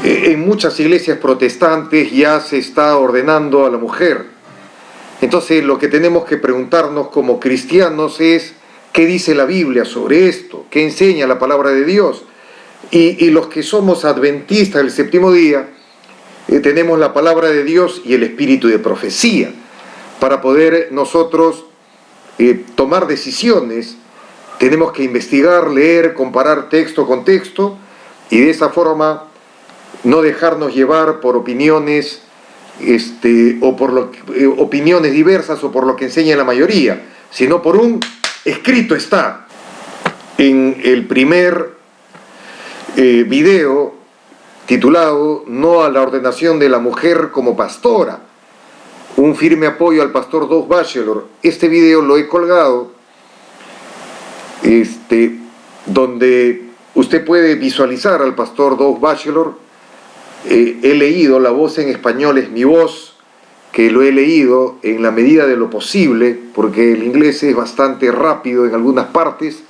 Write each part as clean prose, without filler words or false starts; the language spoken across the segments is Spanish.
En muchas iglesias protestantes ya se está ordenando a la mujer. Entonces lo que tenemos que preguntarnos como cristianos es ¿qué dice la Biblia sobre esto? ¿Qué enseña la palabra de Dios? Y los que somos adventistas del séptimo día, tenemos la palabra de Dios y el espíritu de profecía para poder nosotros tomar decisiones. Tenemos que investigar, leer, comparar texto con texto y de esa forma no dejarnos llevar por opiniones opiniones diversas o por lo que enseña la mayoría, sino por un escrito está. En el primer video titulado No a la ordenación de la mujer como pastora, un firme apoyo al pastor Doug Batchelor, este video lo he colgado, donde usted puede visualizar al pastor Doug Batchelor. He leído, la voz en español es mi voz, que lo he leído en la medida de lo posible, porque el inglés es bastante rápido en algunas partes.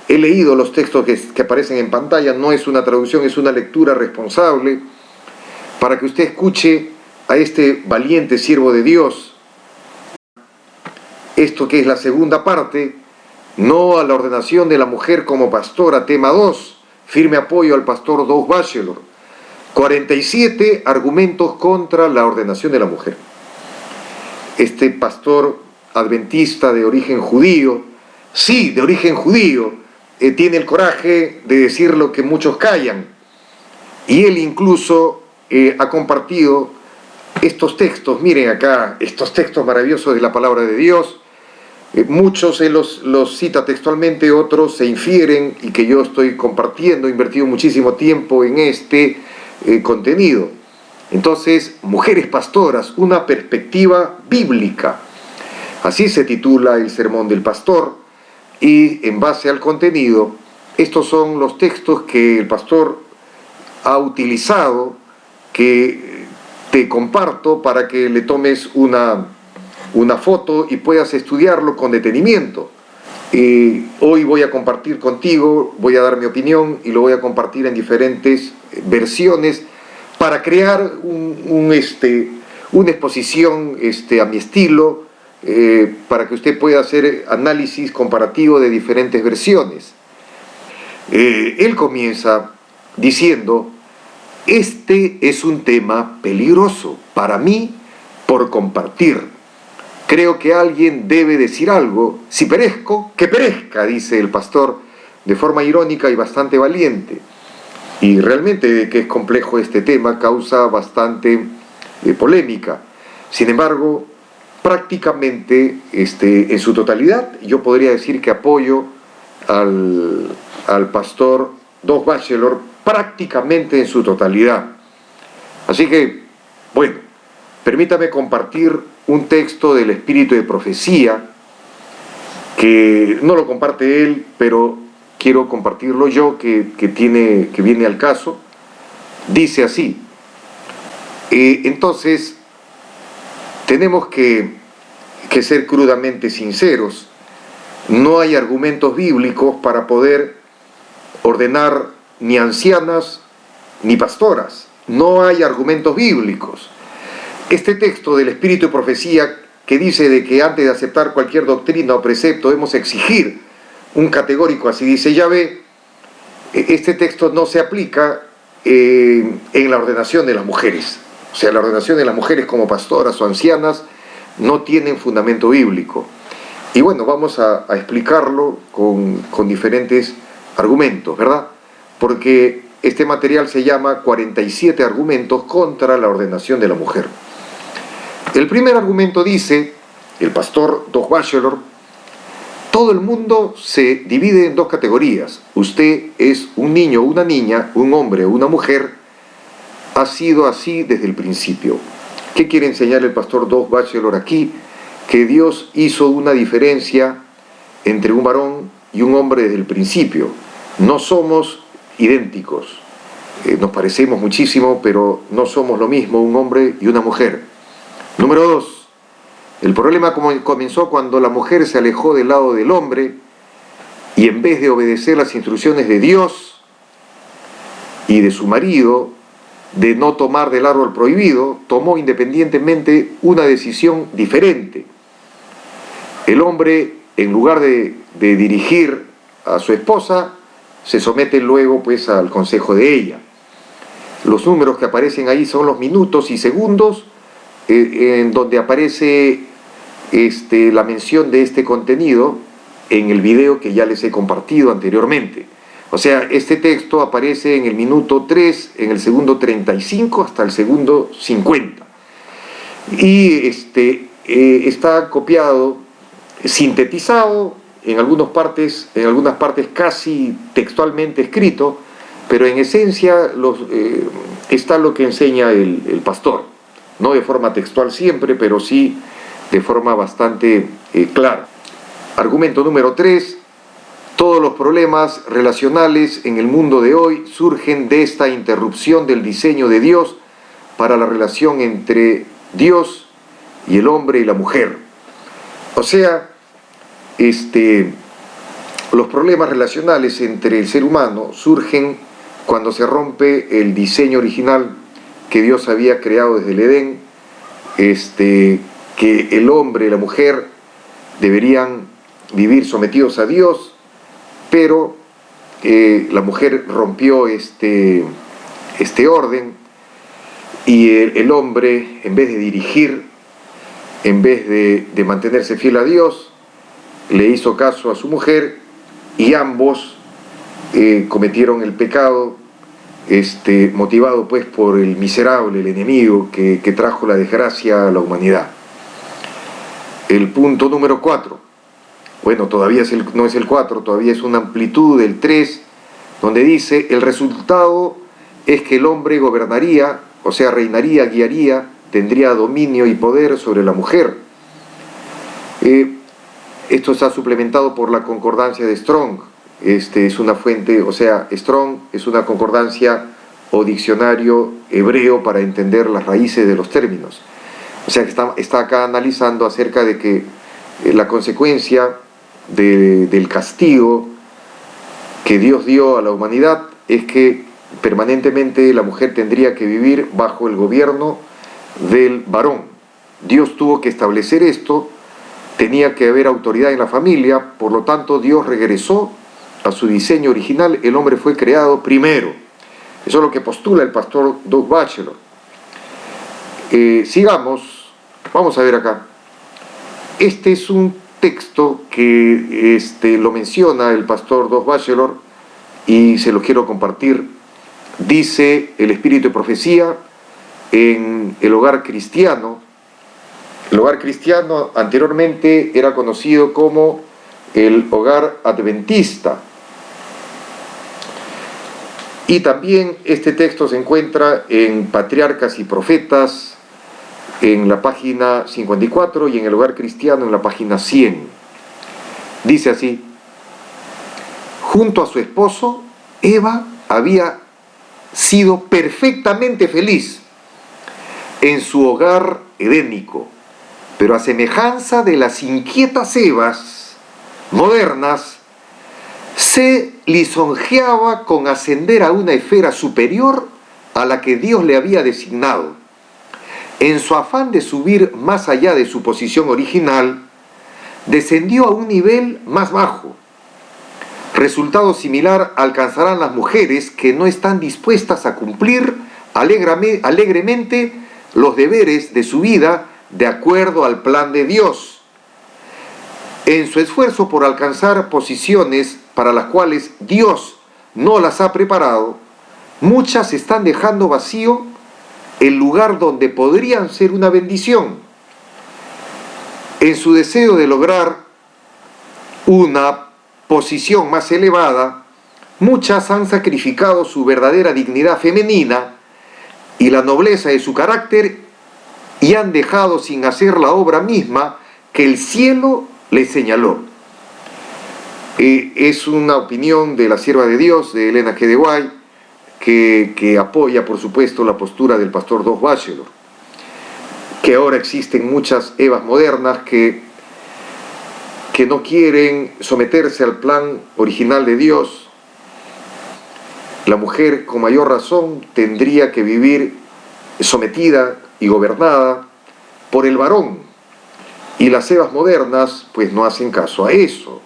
He leído los textos que aparecen en pantalla, no es una traducción, es una lectura responsable, para que usted escuche a este valiente siervo de Dios. Esto que es la segunda parte, no a la ordenación de la mujer como pastora, tema 2, firme apoyo al pastor Doug Batchelor. 47 argumentos contra la ordenación de la mujer. Este pastor adventista de origen judío, sí, de origen judío, tiene el coraje de decir lo que muchos callan. Y él incluso ha compartido estos textos, miren acá, estos textos maravillosos de la palabra de Dios. Muchos él los cita textualmente, otros se infieren y que yo estoy compartiendo, he invertido muchísimo tiempo en este contenido. Entonces, mujeres pastoras, una perspectiva bíblica. Así se titula el sermón del pastor, y en base al contenido, estos son los textos que el pastor ha utilizado, que te comparto para que le tomes una foto y puedas estudiarlo con detenimiento. Hoy voy a compartir contigo, voy a dar mi opinión y lo voy a compartir en diferentes versiones para crear una exposición a mi estilo, para que usted pueda hacer análisis comparativo de diferentes versiones. Él comienza diciendo: este es un tema peligroso para mí por compartir. Creo que alguien debe decir algo. Si perezco, que perezca, dice el pastor de forma irónica y bastante valiente. Y realmente que es complejo este tema, causa bastante polémica. Sin embargo, prácticamente en su totalidad, yo podría decir que apoyo al pastor Doug Batchelor prácticamente en su totalidad. Así que, bueno, permítame compartir un texto del espíritu de profecía, que no lo comparte él, pero quiero compartirlo yo, que viene al caso. Dice así: entonces, tenemos que ser crudamente sinceros. No hay argumentos bíblicos para poder ordenar ni ancianas ni pastoras. No hay argumentos bíblicos. Este texto del espíritu de profecía que dice de que antes de aceptar cualquier doctrina o precepto debemos exigir un categórico, así dice Yahvé, este texto no se aplica en la ordenación de las mujeres. O sea, la ordenación de las mujeres como pastoras o ancianas no tienen fundamento bíblico. Y bueno, vamos a explicarlo con diferentes argumentos, ¿verdad? Porque este material se llama 47 argumentos contra la ordenación de la mujer. El primer argumento dice, el pastor Doug Batchelor: todo el mundo se divide en dos categorías. Usted es un niño o una niña, un hombre o una mujer, ha sido así desde el principio. ¿Qué quiere enseñar el pastor Doug Batchelor aquí? Que Dios hizo una diferencia entre un varón y un hombre desde el principio. No somos idénticos, nos parecemos muchísimo, pero no somos lo mismo un hombre y una mujer. Número 2, el problema comenzó cuando la mujer se alejó del lado del hombre y en vez de obedecer las instrucciones de Dios y de su marido, de no tomar del árbol prohibido, tomó independientemente una decisión diferente. El hombre, en lugar de dirigir a su esposa, se somete luego pues al consejo de ella. Los números que aparecen ahí son los minutos y segundos en donde aparece la mención de este contenido en el video que ya les he compartido anteriormente. O sea, este texto aparece en el minuto 3, en el segundo 35 hasta el segundo 50. Y está copiado, sintetizado, en algunas partes casi textualmente escrito, pero en esencia está lo que enseña el pastor. No de forma textual siempre, pero sí de forma bastante clara. Argumento número 3. Todos los problemas relacionales en el mundo de hoy surgen de esta interrupción del diseño de Dios para la relación entre Dios y el hombre y la mujer. O sea, los problemas relacionales entre el ser humano surgen cuando se rompe el diseño original que Dios había creado desde el Edén, que el hombre y la mujer deberían vivir sometidos a Dios, pero la mujer rompió este orden y el hombre, en vez de dirigir, en vez de mantenerse fiel a Dios, le hizo caso a su mujer y ambos cometieron el pecado, motivado pues por el miserable, el enemigo que trajo la desgracia a la humanidad. El punto número 4. Bueno, todavía no es el 4, todavía es una amplitud del 3, donde dice, el resultado es que el hombre gobernaría, o sea, reinaría, guiaría, tendría dominio y poder sobre la mujer. Esto está suplementado por la concordancia de Strong. Es una fuente, o sea, Strong es una concordancia o diccionario hebreo para entender las raíces de los términos. O sea, que está acá analizando acerca de que la consecuencia del castigo que Dios dio a la humanidad es que permanentemente la mujer tendría que vivir bajo el gobierno del varón. Dios tuvo que establecer esto, tenía que haber autoridad en la familia, por lo tanto Dios regresó a su diseño original, el hombre fue creado primero. Eso es lo que postula el pastor Doug Batchelor. Sigamos, vamos a ver acá. Este es un texto que lo menciona el pastor Doug Batchelor y se lo quiero compartir. Dice el Espíritu de Profecía en el hogar cristiano. El hogar cristiano anteriormente era conocido como el hogar adventista. Y también este texto se encuentra en Patriarcas y Profetas, en la página 54, y en el hogar cristiano en la página 100. Dice así: junto a su esposo, Eva había sido perfectamente feliz en su hogar edénico, pero a semejanza de las inquietas Evas modernas, se lisonjeaba con ascender a una esfera superior a la que Dios le había designado. En su afán de subir más allá de su posición original, descendió a un nivel más bajo. Resultado similar alcanzarán las mujeres que no están dispuestas a cumplir alegremente los deberes de su vida de acuerdo al plan de Dios. En su esfuerzo por alcanzar posiciones para las cuales Dios no las ha preparado, muchas están dejando vacío el lugar donde podrían ser una bendición. En su deseo de lograr una posición más elevada, muchas han sacrificado su verdadera dignidad femenina y la nobleza de su carácter y han dejado sin hacer la obra misma que el cielo les señaló. Es una opinión de la sierva de Dios, de Elena G. de White, que apoya, por supuesto, la postura del pastor Doug Batchelor, que ahora existen muchas Evas modernas que no quieren someterse al plan original de Dios La mujer con mayor razón tendría que vivir sometida y gobernada por el varón, y las Evas modernas pues no hacen caso a eso.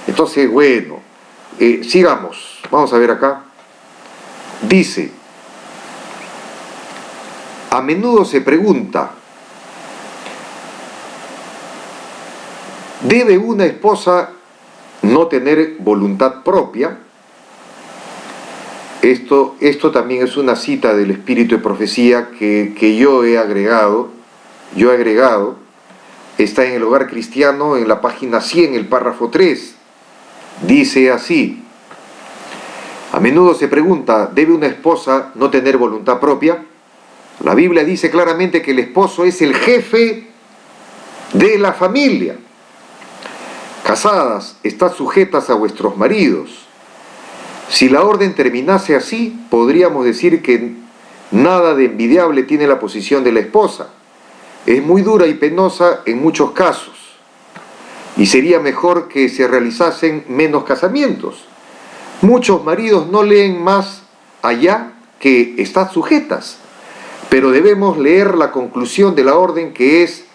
Entonces, bueno, sigamos, vamos a ver acá. Dice, a menudo se pregunta, ¿debe una esposa no tener voluntad propia? Esto también es una cita del Espíritu de Profecía que yo he agregado, está en el Hogar Cristiano, en la página 100, el párrafo 3. Dice así, a menudo se pregunta, ¿debe una esposa no tener voluntad propia? La Biblia dice claramente que el esposo es el jefe de la familia. Casadas, estad sujetas a vuestros maridos. Si la orden terminase así, podríamos decir que nada de envidiable tiene la posición de la esposa. Es muy dura y penosa en muchos casos. Y sería mejor que se realizasen menos casamientos. Muchos maridos no leen más allá que estad sujetas, pero debemos leer la conclusión de la orden, que es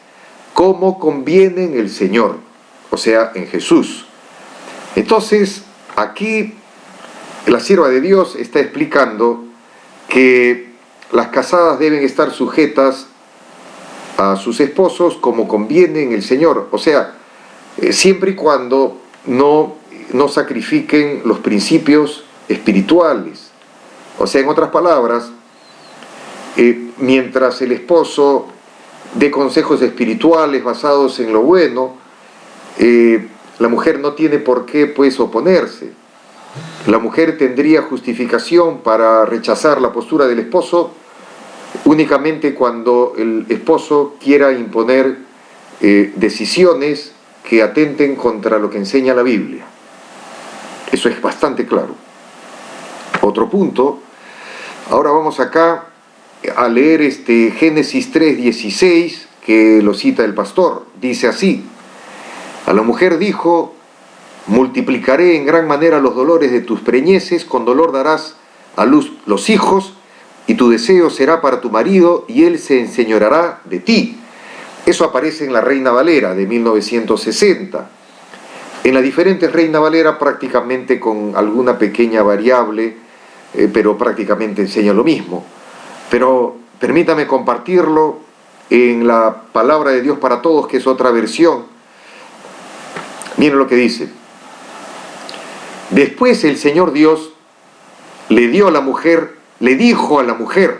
como conviene en el Señor, o sea, en Jesús. Entonces, aquí la sierva de Dios está explicando que las casadas deben estar sujetas a sus esposos como conviene en el Señor, o sea, siempre y cuando no sacrifiquen los principios espirituales. O sea, en otras palabras, mientras el esposo dé consejos espirituales basados en lo bueno, la mujer no tiene por qué pues oponerse. La mujer tendría justificación para rechazar la postura del esposo únicamente cuando el esposo quiera imponer decisiones que atenten contra lo que enseña la Biblia. Eso es bastante claro. Otro punto, ahora vamos acá a leer Génesis 3:16, que lo cita el pastor. Dice así, a la mujer dijo, multiplicaré en gran manera los dolores de tus preñeces, con dolor darás a luz los hijos, y tu deseo será para tu marido, y él se enseñoreará de ti. Eso aparece en la Reina Valera de 1960. En la diferente Reina Valera prácticamente con alguna pequeña variable, pero prácticamente enseña lo mismo. Pero permítame compartirlo en la Palabra de Dios para Todos, que es otra versión. Miren lo que dice. Después el Señor Dios le dijo a la mujer,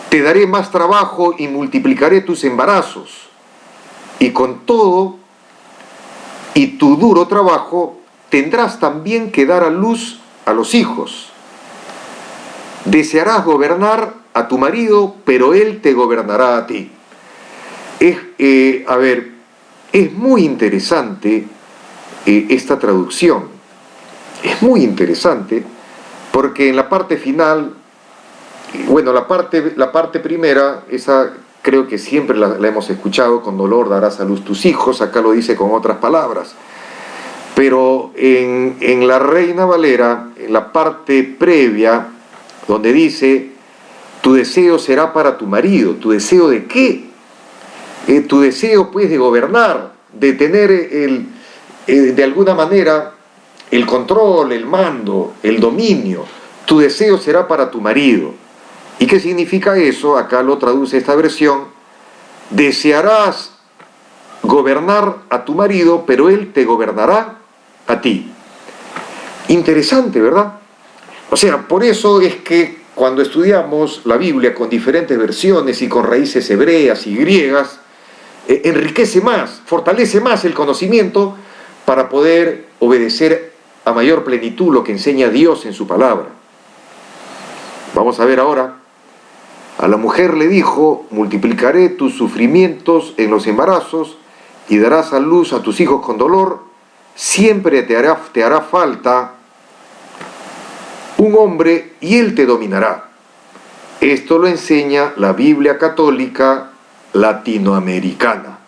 te daré más trabajo y multiplicaré tus embarazos, y con todo y tu duro trabajo tendrás también que dar a luz a los hijos. Desearás gobernar a tu marido, pero él te gobernará a ti. Es muy interesante esta traducción. Es muy interesante porque en la parte final, bueno, la parte primera, esa creo que siempre la hemos escuchado, con dolor darás a luz tus hijos, acá lo dice con otras palabras. Pero en la Reina Valera, en la parte previa, donde dice, tu deseo será para tu marido, ¿tu deseo de qué? Tu deseo pues de gobernar, de tener de alguna manera el control, el mando, el dominio, tu deseo será para tu marido. ¿Y qué significa eso? Acá lo traduce esta versión, desearás gobernar a tu marido, pero él te gobernará a ti. Interesante, ¿verdad? O sea, por eso es que cuando estudiamos la Biblia con diferentes versiones y con raíces hebreas y griegas, enriquece más, fortalece más el conocimiento para poder obedecer a mayor plenitud lo que enseña Dios en su palabra. Vamos a ver ahora. A la mujer le dijo, multiplicaré tus sufrimientos en los embarazos y darás a luz a tus hijos con dolor. Siempre te hará falta un hombre y él te dominará. Esto lo enseña la Biblia católica latinoamericana.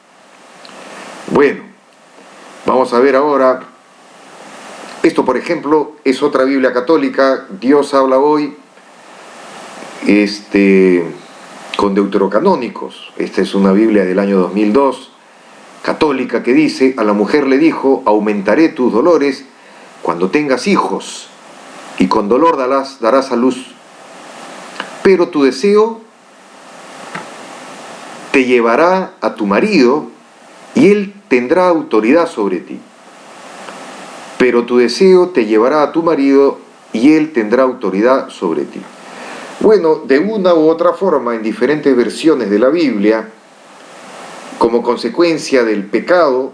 Bueno, vamos a ver ahora Esto, por ejemplo, es otra Biblia católica. Dios habla hoy con deuterocanónicos. Esta es una Biblia del año 2002, católica, que dice: a la mujer le dijo, aumentaré tus dolores cuando tengas hijos, y con dolor darás a luz. Pero tu deseo te llevará a tu marido, y él tendrá autoridad sobre ti. Pero tu deseo te llevará a tu marido, y él tendrá autoridad sobre ti. Bueno, de una u otra forma, en diferentes versiones de la Biblia, como consecuencia del pecado,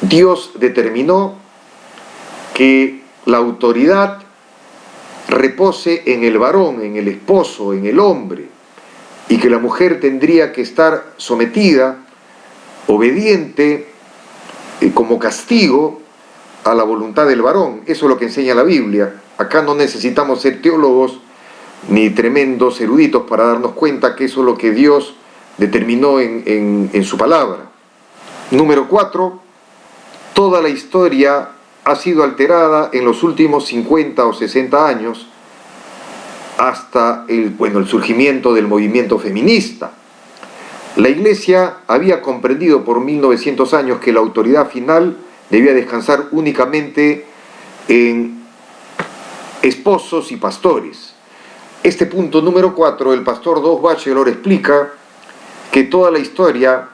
Dios determinó que la autoridad repose en el varón, en el esposo, en el hombre, y que la mujer tendría que estar sometida, obediente, como castigo a la voluntad del varón. Eso es lo que enseña la Biblia. Acá no necesitamos ser teólogos ni tremendos eruditos para darnos cuenta que eso es lo que Dios determinó en su palabra. Número 4, toda la historia ha sido alterada en los últimos 50 o 60 años hasta el surgimiento del movimiento feminista. La Iglesia había comprendido por 1900 años que la autoridad final debía descansar únicamente en esposos y pastores. Este punto número 4, el pastor Doug Batchelor explica que toda la historia,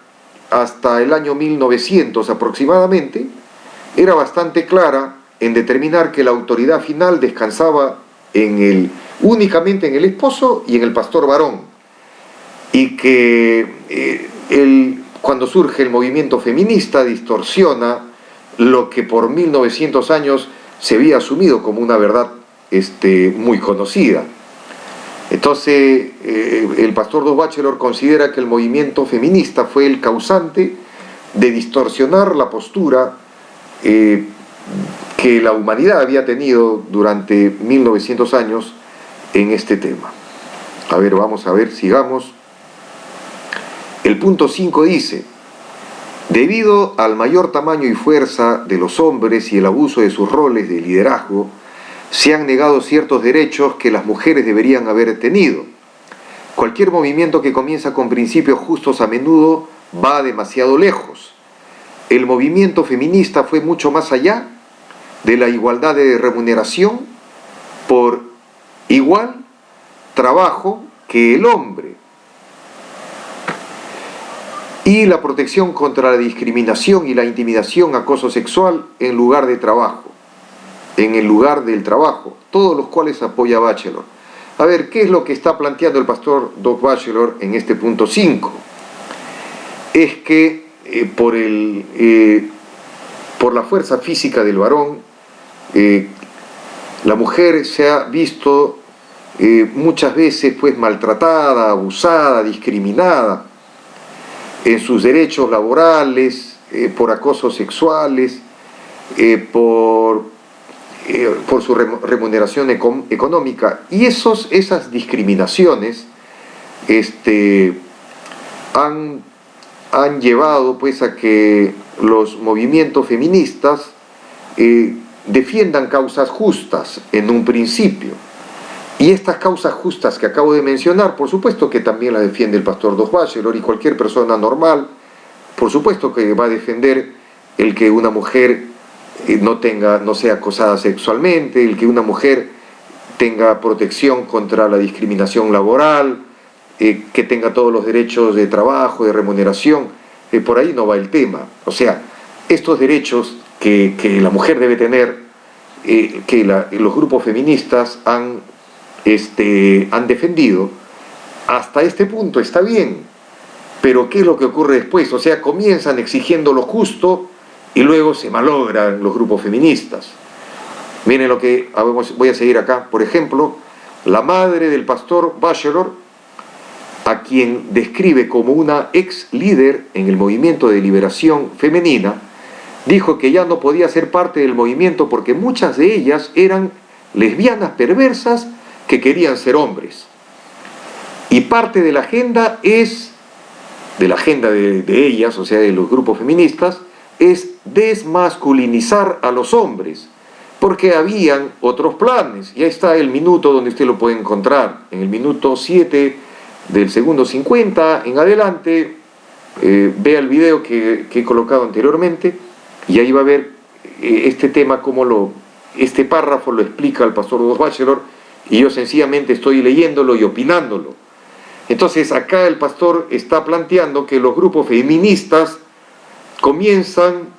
hasta el año 1900 aproximadamente, era bastante clara en determinar que la autoridad final descansaba únicamente en el esposo y en el pastor varón, y que cuando surge el movimiento feminista distorsiona lo que por 1900 años se había asumido como una verdad muy conocida. Entonces, el pastor Doug Batchelor considera que el movimiento feminista fue el causante de distorsionar la postura que la humanidad había tenido durante 1900 años en este tema. A ver, vamos a ver, sigamos. El punto 5 dice: debido al mayor tamaño y fuerza de los hombres y el abuso de sus roles de liderazgo, se han negado ciertos derechos que las mujeres deberían haber tenido. Cualquier movimiento que comienza con principios justos a menudo va demasiado lejos. El movimiento feminista fue mucho más allá de la igualdad de remuneración por igual trabajo que el hombre y la protección contra la discriminación y la intimidación, acoso sexual en el lugar del trabajo, todos los cuales apoya Batchelor. A ver, ¿qué es lo que está planteando el pastor Doug Batchelor en este punto 5? Es que por la fuerza física del varón, la mujer se ha visto muchas veces maltratada, abusada, discriminada en sus derechos laborales, por acosos sexuales, por su remuneración económica. Y esas discriminaciones han llevado a que los movimientos feministas defiendan causas justas en un principio. Y estas causas justas que acabo de mencionar, por supuesto que también las defiende el pastor Doug Batchelor, y cualquier persona normal, por supuesto que va a defender el que una mujer no sea acosada sexualmente, el que una mujer tenga protección contra la discriminación laboral, que tenga todos los derechos de trabajo, de remuneración. Por ahí no va el tema. O sea, estos derechos que la mujer debe tener, los grupos feministas han defendido, hasta este punto está bien. Pero ¿qué es lo que ocurre después? O sea, comienzan exigiendo lo justo y luego se malogran los grupos feministas. Miren lo que voy a seguir acá. Por ejemplo, la madre del pastor Batchelor, a quien describe como una ex líder en el movimiento de liberación femenina, dijo que ya no podía ser parte del movimiento porque muchas de ellas eran lesbianas perversas que querían ser hombres. Y parte de la agenda de ellas, o sea, de los grupos feministas, es desmasculinizar a los hombres, porque habían otros planes. Y ahí está el minuto donde usted lo puede encontrar. En el minuto 7 del segundo 50 en adelante, vea el video que he colocado anteriormente, y ahí va a ver este tema, este párrafo lo explica el pastor Dos Bachelor, y yo sencillamente estoy leyéndolo y opinándolo. Entonces acá el pastor está planteando que los grupos feministas comienzan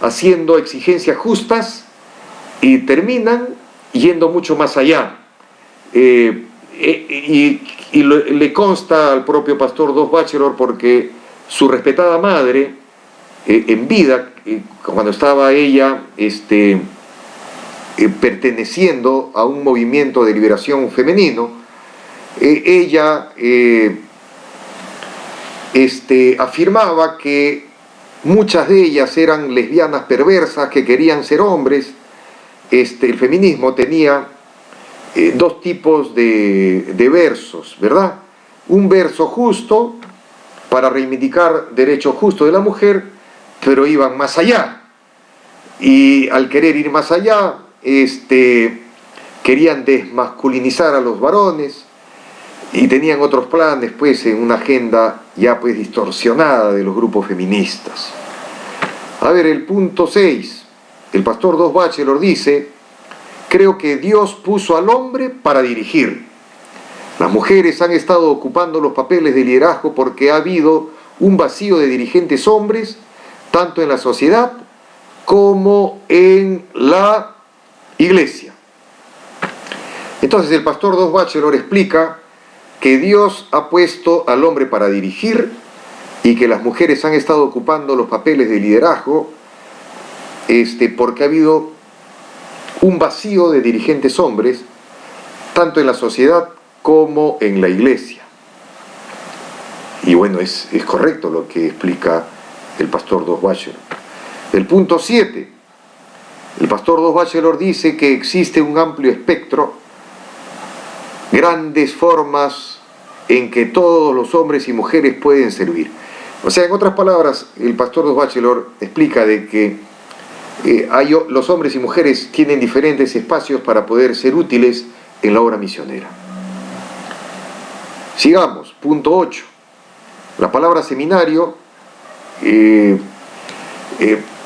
haciendo exigencias justas y terminan yendo mucho más allá. Le consta al propio pastor Dos Bachelor, porque su respetada madre, en vida, cuando estaba ella perteneciendo a un movimiento de liberación femenino, ella afirmaba que muchas de ellas eran lesbianas perversas que querían ser hombres. El feminismo tenía dos tipos de versos, ¿verdad? Un verso justo para reivindicar derechos justos de la mujer, pero iban más allá. Y al querer ir más allá, querían desmasculinizar a los varones y tenían otros planes, pues, en una agenda ya pues distorsionada de los grupos feministas. A ver, el punto 6, el pastor Dos Bachelor dice: creo que Dios puso al hombre para dirigir. Las mujeres han estado ocupando los papeles de liderazgo porque ha habido un vacío de dirigentes hombres, tanto en la sociedad como en la iglesia. Entonces el pastor Dos Bachelor explica que Dios ha puesto al hombre para dirigir y que las mujeres han estado ocupando los papeles de liderazgo porque ha habido un vacío de dirigentes hombres, tanto en la sociedad como en la iglesia. Y bueno, es correcto lo que explica el pastor Dos Bachelor. El punto 7, el pastor Dos Bachelor dice que existe un amplio espectro, grandes formas en que todos los hombres y mujeres pueden servir. O sea, en otras palabras, el pastor Dos Bachelor explica de que los hombres y mujeres tienen diferentes espacios para poder ser útiles en la obra misionera. Sigamos, punto 8. La palabra seminario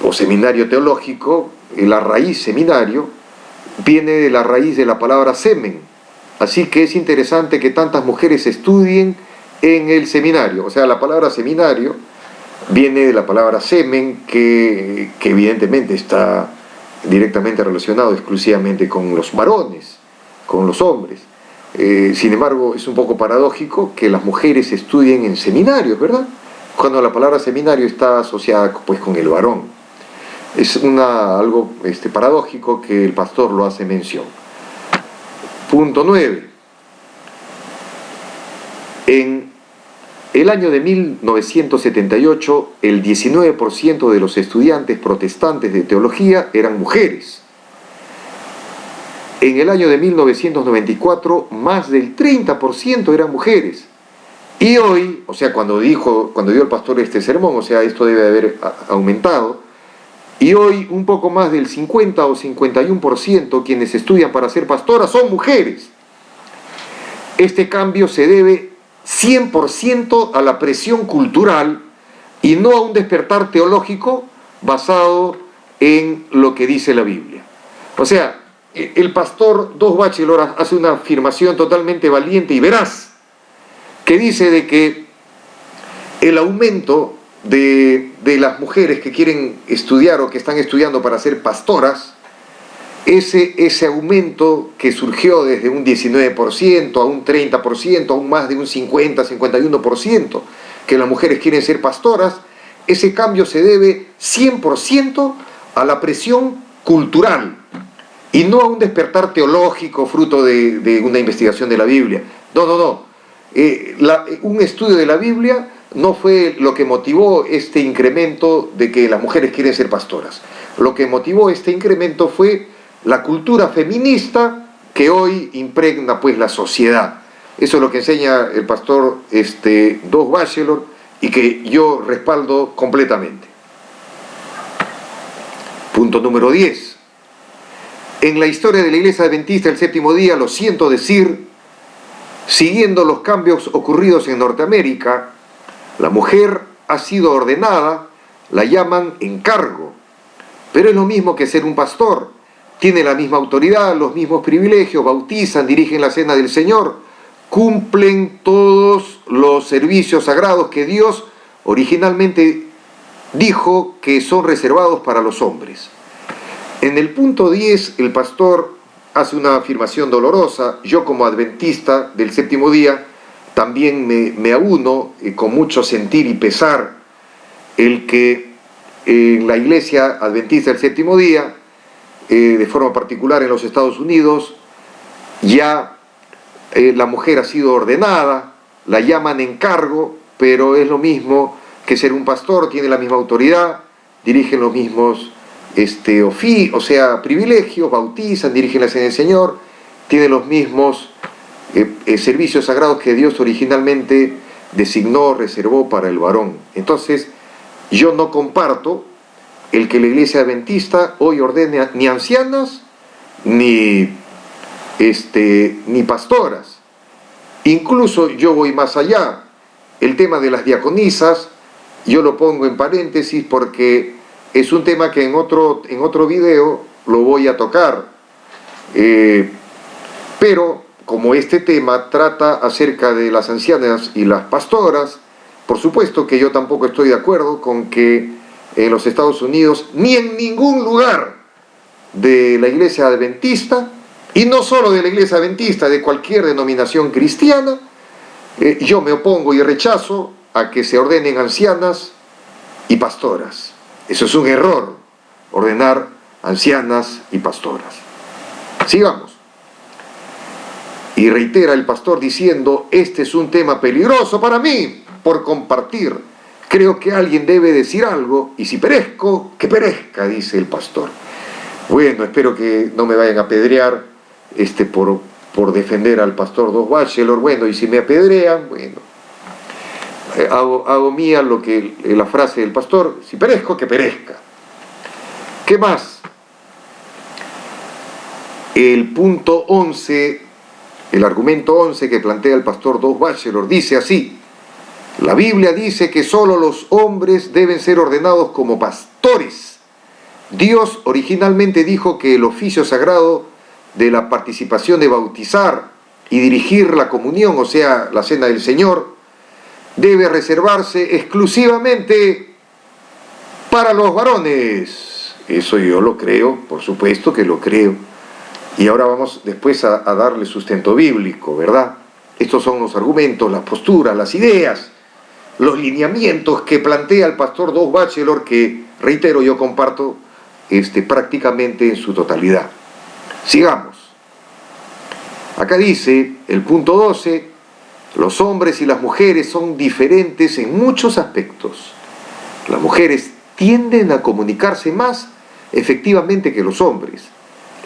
o seminario teológico, la raíz seminario, viene de la raíz de la palabra semen. Así que es interesante que tantas mujeres estudien en el seminario. O sea, la palabra seminario viene de la palabra semen, que evidentemente está directamente relacionado exclusivamente con los varones, con los hombres. Sin embargo, es un poco paradójico que las mujeres estudien en seminarios, ¿verdad? Cuando la palabra seminario está asociada pues con el varón. Es algo paradójico que el pastor lo hace mención. Punto 9. En el año de 1978, el 19% de los estudiantes protestantes de teología eran mujeres. En el año de 1994, más del 30% eran mujeres. Y hoy, o sea, cuando dio el pastor este sermón, o sea, esto debe haber aumentado, y hoy un poco más del 50 o 51% quienes estudian para ser pastoras son mujeres. Este cambio se debe 100% a la presión cultural y no a un despertar teológico basado en lo que dice la Biblia. O sea, el pastor Dos Bachelor hace una afirmación totalmente valiente y veraz, que dice de que el aumento de las mujeres que quieren estudiar o que están estudiando para ser pastoras, ese aumento que surgió desde un 19% a un 30%, a un más de un 50-51%, que las mujeres quieren ser pastoras, ese cambio se debe 100% a la presión cultural y no a un despertar teológico fruto de una investigación de la Biblia. No. Un estudio de la Biblia no fue lo que motivó este incremento de que las mujeres quieren ser pastoras. Lo que motivó este incremento fue la cultura feminista que hoy impregna pues la sociedad. Eso es lo que enseña el pastor Dos Bachelor y que yo respaldo completamente. Punto número 10. En la historia de la Iglesia Adventista del Séptimo Día, lo siento decir, siguiendo los cambios ocurridos en Norteamérica, la mujer ha sido ordenada, la llaman encargo, pero es lo mismo que ser un pastor. Tiene la misma autoridad, los mismos privilegios, bautizan, dirigen la cena del Señor, cumplen todos los servicios sagrados que Dios originalmente dijo que son reservados para los hombres. En el punto 10, el pastor hace una afirmación dolorosa. Yo, como adventista del Séptimo Día, también me auno con mucho sentir y pesar el que en la Iglesia Adventista del Séptimo Día, de forma particular en los Estados Unidos, ya la mujer ha sido ordenada, la llaman encargo, pero es lo mismo que ser un pastor, tiene la misma autoridad, dirigen los mismos privilegios, bautizan, dirigen la cena del Señor, tienen los mismos servicios sagrados que Dios originalmente designó, reservó para el varón. Entonces, yo no comparto el que la Iglesia Adventista hoy ordene ni ancianas ni pastoras. Incluso yo voy más allá. El tema de las diaconisas, yo lo pongo en paréntesis porque es un tema que en otro video lo voy a tocar. Pero como este tema trata acerca de las ancianas y las pastoras, por supuesto que yo tampoco estoy de acuerdo con que en los Estados Unidos, ni en ningún lugar de la Iglesia Adventista, y no solo de la Iglesia Adventista, de cualquier denominación cristiana, yo me opongo y rechazo a que se ordenen ancianas y pastoras. Eso es un error, ordenar ancianas y pastoras. Sigamos. Y reitera el pastor diciendo, este es un tema peligroso para mí por compartir. Creo que alguien debe decir algo, y si perezco, que perezca, dice el pastor. Bueno, espero que no me vayan a apedrear por defender al pastor Doug Batchelor. Bueno, y si me apedrean, bueno, hago mía la frase del pastor, si perezco, que perezca. ¿Qué más? El punto 11, el argumento 11 que plantea el pastor Doug Batchelor dice así: la Biblia dice que solo los hombres deben ser ordenados como pastores. Dios originalmente dijo que el oficio sagrado de la participación de bautizar y dirigir la comunión, o sea, la cena del Señor, debe reservarse exclusivamente para los varones. Eso yo lo creo, por supuesto que lo creo. Y ahora vamos después a darle sustento bíblico, ¿verdad? Estos son los argumentos, las posturas, las ideas, los lineamientos que plantea el pastor Doug Batchelor, que, reitero, yo comparto prácticamente en su totalidad. Sigamos. Acá dice, el punto 12, los hombres y las mujeres son diferentes en muchos aspectos. Las mujeres tienden a comunicarse más efectivamente que los hombres.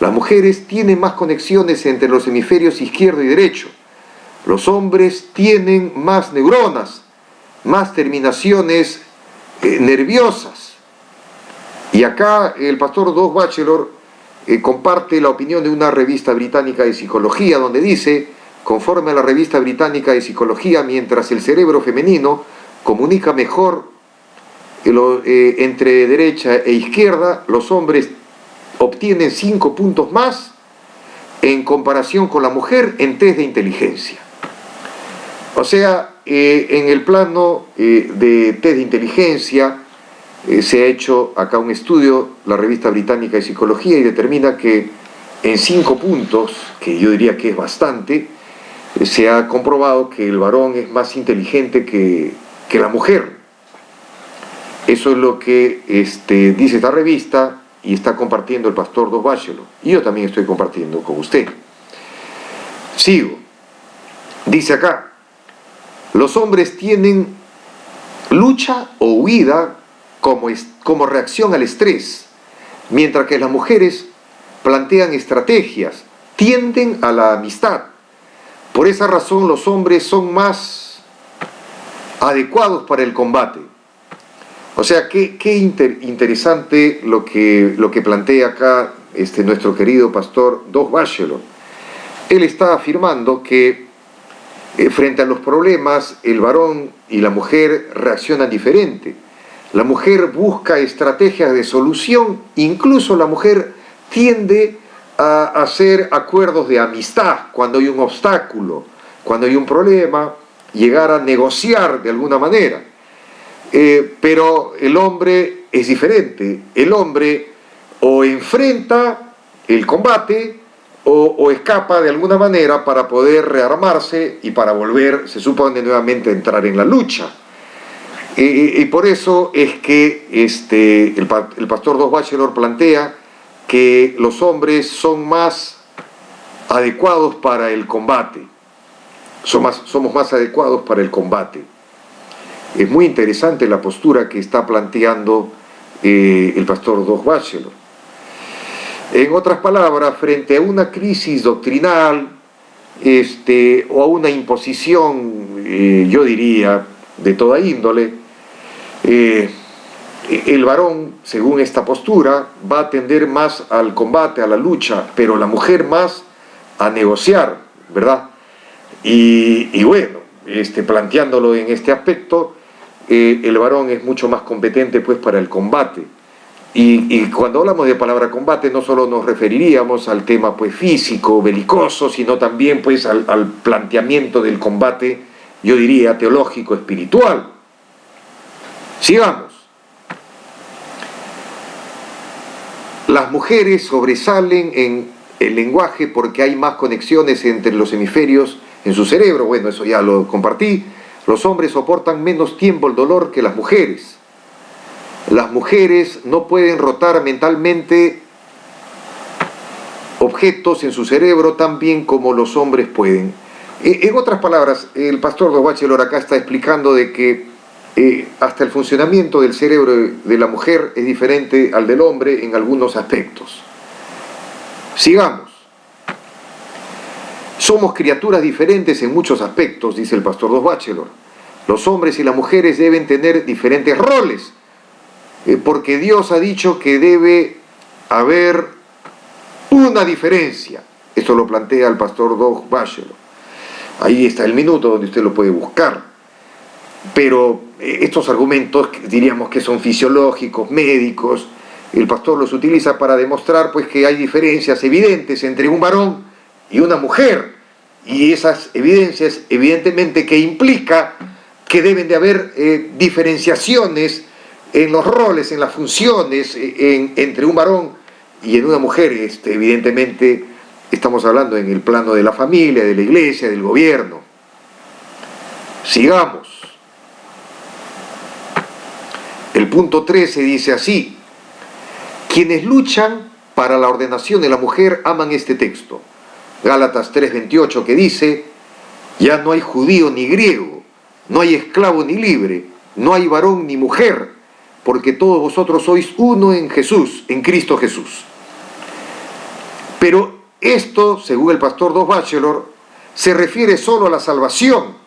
Las mujeres tienen más conexiones entre los hemisferios izquierdo y derecho. Los hombres tienen más neuronas, más terminaciones nerviosas. Y acá el pastor Doug Batchelor comparte la opinión de una revista británica de psicología, donde dice, conforme a la revista británica de psicología, mientras el cerebro femenino comunica mejor entre derecha e izquierda, los hombres obtienen 5 puntos más en comparación con la mujer en test de inteligencia. O sea, en el plano de test de inteligencia se ha hecho acá un estudio, la revista británica de psicología, y determina que en 5 puntos, que yo diría que es bastante, se ha comprobado que el varón es más inteligente que la mujer. Eso es lo que dice esta revista y está compartiendo el pastor Doug Batchelor. Y yo también estoy compartiendo con usted. Sigo. Dice acá, los hombres tienen lucha o huida como reacción al estrés, mientras que las mujeres plantean estrategias, tienden a la amistad. Por esa razón los hombres son más adecuados para el combate. O sea, qué interesante lo que plantea acá nuestro querido pastor Doug Batchelor. Él está afirmando que frente a los problemas el varón y la mujer reaccionan diferente. La mujer busca estrategias de solución, incluso la mujer tiende a hacer acuerdos de amistad cuando hay un obstáculo, cuando hay un problema, llegar a negociar de alguna manera. Pero el hombre es diferente. El hombre o enfrenta el combate o escapa de alguna manera para poder rearmarse y para volver, se supone, nuevamente a entrar en la lucha. Y por eso es que el pastor Doug Batchelor plantea que los hombres son más adecuados para el combate. Somos más adecuados para el combate. Es muy interesante la postura que está planteando el pastor Doug Batchelor. En otras palabras, frente a una crisis doctrinal o a una imposición, yo diría, de toda índole, el varón, según esta postura, va a tender más al combate, a la lucha, pero la mujer más a negociar, ¿verdad? Y bueno, planteándolo en este aspecto, el varón es mucho más competente pues para el combate. Y cuando hablamos de palabra combate no solo nos referiríamos al tema pues físico, belicoso, sino también pues al planteamiento del combate, yo diría, teológico, espiritual. Sigamos. Las mujeres sobresalen en el lenguaje porque hay más conexiones entre los hemisferios en su cerebro. Bueno, eso ya lo compartí. Los hombres soportan menos tiempo el dolor que las mujeres. Las mujeres no pueden rotar mentalmente objetos en su cerebro tan bien como los hombres pueden. En otras palabras, el pastor Doug Batchelor acá está explicando de que hasta el funcionamiento del cerebro de la mujer es diferente al del hombre en algunos aspectos. Sigamos. Somos criaturas diferentes en muchos aspectos, dice el pastor Doug Batchelor. Los hombres y las mujeres deben tener diferentes roles, porque Dios ha dicho que debe haber una diferencia. Esto lo plantea el pastor Doug Batchelor. Ahí está el minuto donde usted lo puede buscar. Pero estos argumentos diríamos que son fisiológicos, médicos, el pastor los utiliza para demostrar pues que hay diferencias evidentes entre un varón y una mujer, y esas evidencias evidentemente que implica que deben de haber diferenciaciones en los roles, en las funciones entre un varón y en una mujer. Evidentemente estamos hablando en el plano de la familia, de la iglesia, del gobierno. Sigamos. El punto 13 dice así: quienes luchan para la ordenación de la mujer aman este texto. Gálatas 3:28, que dice: ya no hay judío ni griego, no hay esclavo ni libre, no hay varón ni mujer, porque todos vosotros sois uno en Jesús, en Cristo Jesús. Pero esto, según el pastor Doug Batchelor, se refiere solo a la salvación.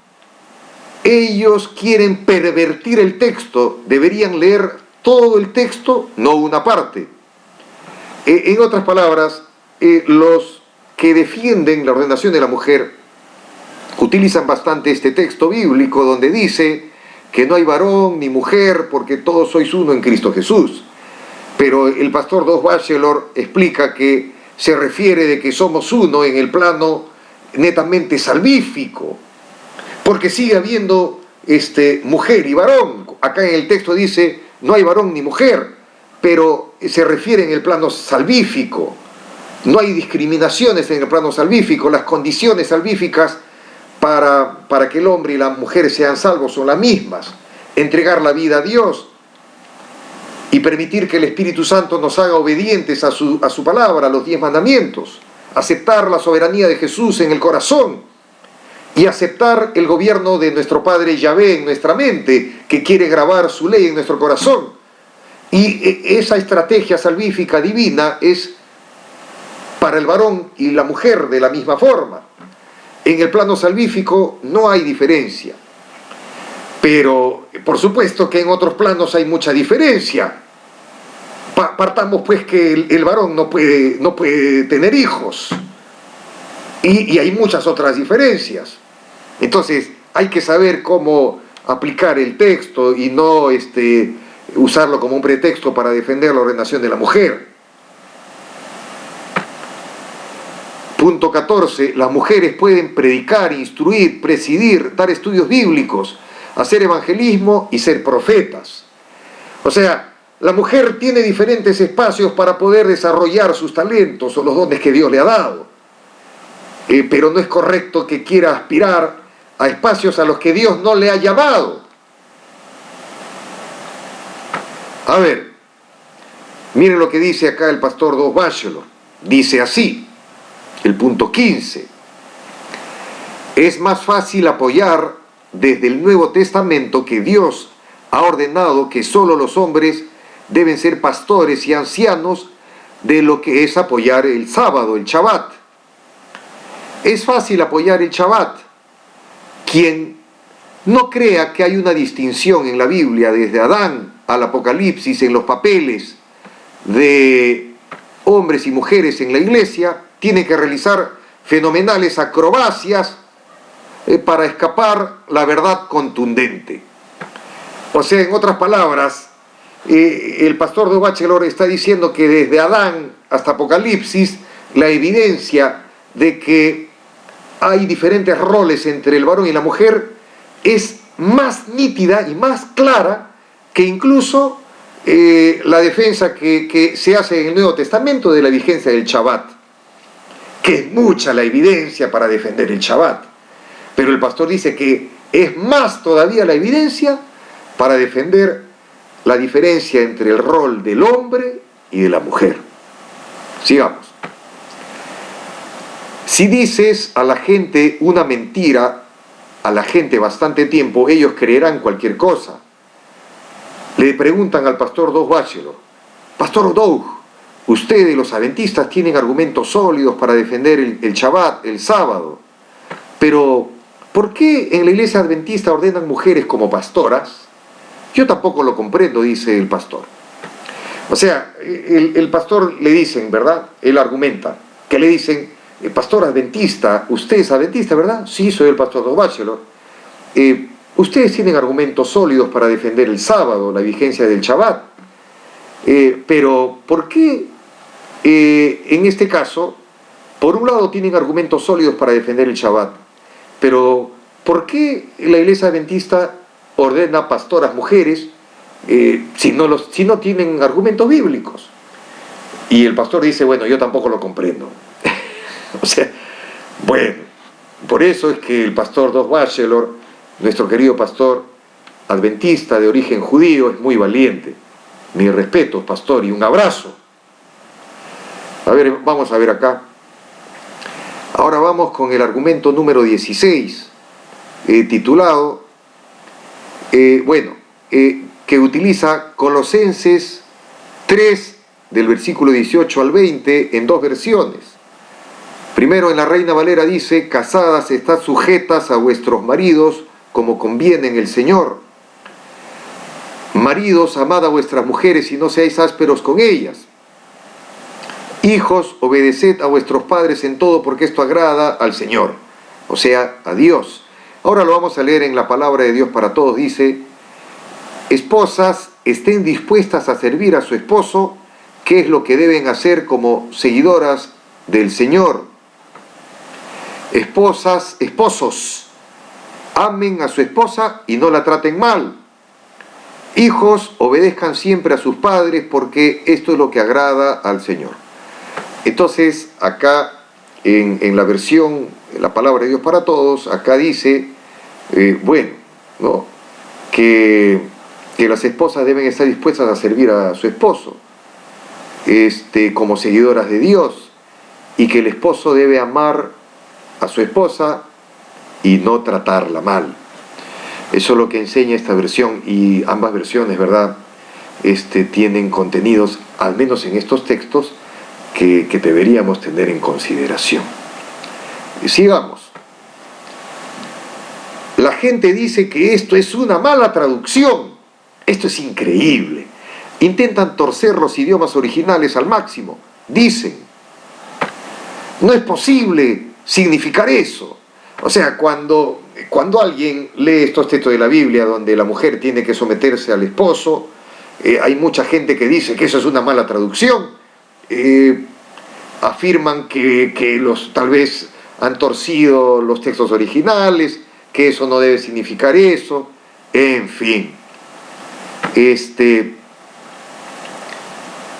Ellos quieren pervertir el texto, deberían leer todo el texto, no una parte. En otras palabras, los que defienden la ordenación de la mujer utilizan bastante este texto bíblico donde dice que no hay varón ni mujer porque todos sois uno en Cristo Jesús. Pero el pastor Doug Batchelor explica que se refiere de que somos uno en el plano netamente salvífico, porque sigue habiendo mujer y varón. Acá en el texto dice no hay varón ni mujer, pero se refiere en el plano salvífico. No hay discriminaciones en el plano salvífico. Las condiciones salvíficas para que el hombre y la mujer sean salvos son las mismas: entregar la vida a Dios y permitir que el Espíritu Santo nos haga obedientes a su palabra, a los 10 mandamientos, aceptar la soberanía de Jesús en el corazón y aceptar el gobierno de nuestro Padre Yahvé en nuestra mente, que quiere grabar su ley en nuestro corazón. Y esa estrategia salvífica divina es para el varón y la mujer de la misma forma. En el plano salvífico no hay diferencia, pero por supuesto que en otros planos hay mucha diferencia. Partamos pues que el varón no puede tener hijos. Y hay muchas otras diferencias. Entonces hay que saber cómo aplicar el texto y no usarlo como un pretexto para defender la ordenación de la mujer. Punto 14. Las mujeres pueden predicar, instruir, presidir, dar estudios bíblicos, hacer evangelismo y ser profetas. O sea, la mujer tiene diferentes espacios para poder desarrollar sus talentos o los dones que Dios le ha dado. Pero no es correcto que quiera aspirar a espacios a los que Dios no le ha llamado. A ver, miren lo que dice acá el pastor Doug Batchelor. Dice así, el punto 15. Es más fácil apoyar desde el Nuevo Testamento que Dios ha ordenado que solo los hombres deben ser pastores y ancianos de lo que es apoyar el sábado, el Shabbat. Es fácil apoyar el Shabbat. Quien no crea que hay una distinción en la Biblia desde Adán al Apocalipsis en los papeles de hombres y mujeres en la iglesia, tiene que realizar fenomenales acrobacias para escapar la verdad contundente. O sea, en otras palabras, el pastor Doug Batchelor está diciendo que desde Adán hasta Apocalipsis la evidencia de que hay diferentes roles entre el varón y la mujer es más nítida y más clara que incluso la defensa que se hace en el Nuevo Testamento de la vigencia del Shabbat, que es mucha la evidencia para defender el Shabbat. Pero el pastor dice que es más todavía la evidencia para defender la diferencia entre el rol del hombre y de la mujer. Sigamos. Si dices a la gente una mentira, a la gente bastante tiempo, ellos creerán cualquier cosa. Le preguntan al pastor Doug Batchelor: Pastor Doug, ustedes los adventistas tienen argumentos sólidos para defender el Shabbat, el sábado, pero ¿por qué en la iglesia adventista ordenan mujeres como pastoras? Yo tampoco lo comprendo, dice el pastor. O sea, el pastor le dicen, ¿verdad? Él argumenta, que le dicen: pastor adventista, usted es adventista, ¿verdad? Sí, soy el pastor Doug Batchelor. Ustedes tienen argumentos sólidos para defender el sábado, la vigencia del Shabbat. Pero, ¿por qué en este caso, por un lado tienen argumentos sólidos para defender el Shabbat, pero ¿por qué la iglesia adventista ordena pastoras mujeres si no tienen argumentos bíblicos? Y el pastor dice: bueno, yo tampoco lo comprendo. O sea, bueno, por eso es que el pastor Doug Batchelor, nuestro querido pastor adventista de origen judío, es muy valiente. Mis respetos, pastor, y un abrazo. A ver, vamos a ver acá. Ahora vamos con el argumento número 16, titulado, que utiliza Colosenses 3, del versículo 18 al 20, en dos versiones. Primero, en la Reina Valera dice: casadas, estad sujetas a vuestros maridos como conviene en el Señor. Maridos, amad a vuestras mujeres y no seáis ásperos con ellas. Hijos, obedeced a vuestros padres en todo, porque esto agrada al Señor, o sea, a Dios. Ahora lo vamos a leer en la palabra de Dios para todos. Dice: esposas, estén dispuestas a servir a su esposo, que es lo que deben hacer como seguidoras del Señor. Esposas, esposos, amen a su esposa y no la traten mal. Hijos, obedezcan siempre a sus padres, porque esto es lo que agrada al Señor. Entonces, acá en la versión, la palabra de Dios para todos, acá dice, que las esposas deben estar dispuestas a servir a su esposo, como seguidoras de Dios, y que el esposo debe amar a su esposa y no tratarla mal. Eso es lo que enseña esta versión, y ambas versiones, ¿verdad?, tienen contenidos, al menos en estos textos, que deberíamos tener en consideración. Sigamos. La gente dice que esto es una mala traducción. Esto es increíble. intentan torcer los idiomas originales al máximo. Dicen, no es posible significar eso. O sea, cuando alguien lee estos textos de la Biblia donde la mujer tiene que someterse al esposo, hay mucha gente que dice que eso es una mala traducción. Afirman que tal vez han torcido los textos originales, que eso no debe significar eso, en fin.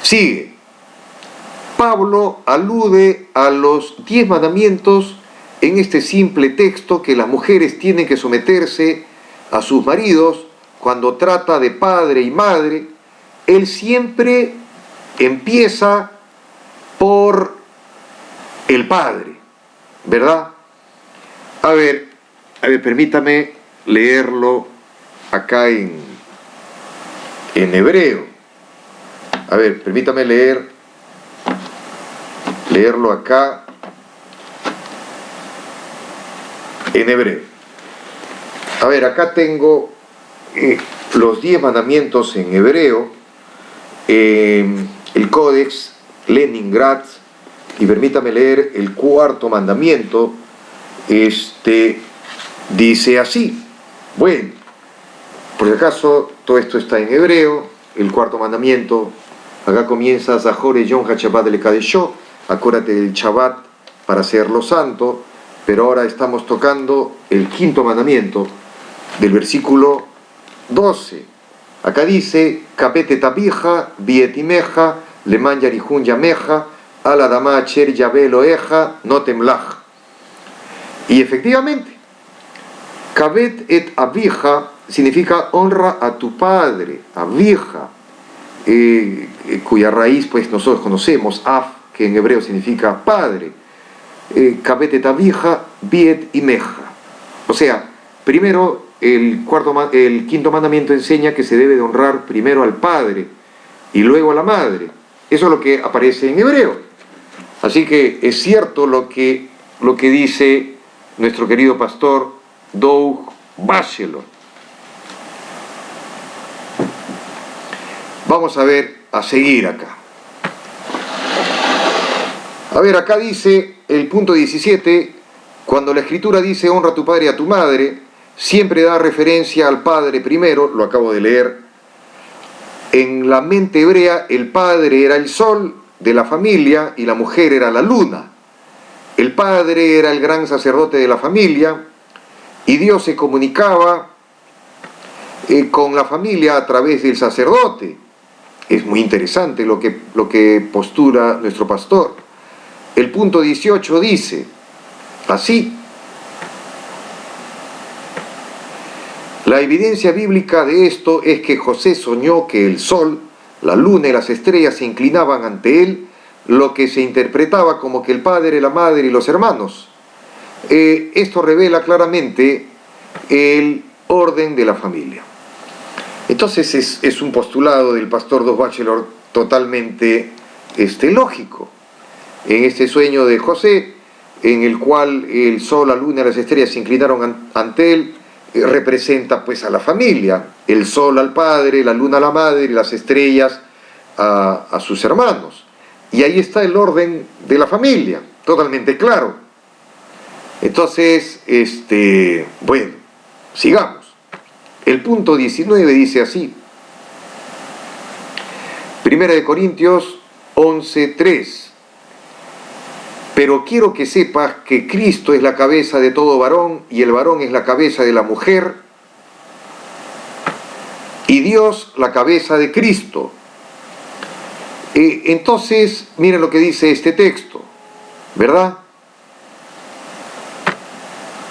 Sigue. Pablo alude a los 10 mandamientos en este simple texto, que las mujeres tienen que someterse a sus maridos cuando trata de padre y madre. Él siempre empieza por el padre, ¿verdad? A ver, permítame leerlo acá en hebreo. A ver, permítame leerlo acá en hebreo. A ver, acá tengo los 10 mandamientos en hebreo, el Códex Leningrad, y permítame leer el 4.º mandamiento. Dice así. Bueno, por si acaso, todo esto está en hebreo. El 4.º mandamiento, acá comienza: Zahore Yom HaShabbat Lekadesho, acuérdate del Shabbat para hacerlo santo. Pero ahora estamos tocando el 5.º mandamiento, del versículo 12. Acá dice: Kapete tabija, bietimeja, leman yarihun yameja, aladama cher yabe loeja, no temlaj. Y efectivamente, Kabet et abija significa honra a tu padre, abija, cuya raíz pues nosotros conocemos, af, que en hebreo significa padre. Kabet et abija, biet y meja. O sea, primero el 5.º mandamiento enseña que se debe de honrar primero al padre y luego a la madre. Eso es lo que aparece en hebreo. Así que es cierto lo que dice nuestro querido pastor Doug Batchelor. Vamos a seguir acá. A ver, acá dice el punto 17, cuando la Escritura dice honra a tu padre y a tu madre, siempre da referencia al padre primero, lo acabo de leer. En la mente hebrea, el padre era el sol de la familia y la mujer era la luna. El padre era el gran sacerdote de la familia y Dios se comunicaba con la familia a través del sacerdote. Es muy interesante lo que postura nuestro pastor. El punto 18 dice así: la evidencia bíblica de esto es que José soñó que el sol, la luna y las estrellas se inclinaban ante él, lo que se interpretaba como que el padre, la madre y los hermanos. Esto revela claramente el orden de la familia. Entonces es un postulado del pastor Doug Batchelor totalmente lógico. En este sueño de José, en el cual el sol, la luna y las estrellas se inclinaron ante él, representa pues a la familia, el sol al padre, la luna a la madre y las estrellas a sus hermanos. Y ahí está el orden de la familia, totalmente claro. Entonces, bueno, sigamos. El punto 19 dice así: 1 Corintios 11:3. Pero quiero que sepas que Cristo es la cabeza de todo varón y el varón es la cabeza de la mujer y Dios la cabeza de Cristo. Entonces, miren lo que dice este texto, ¿verdad?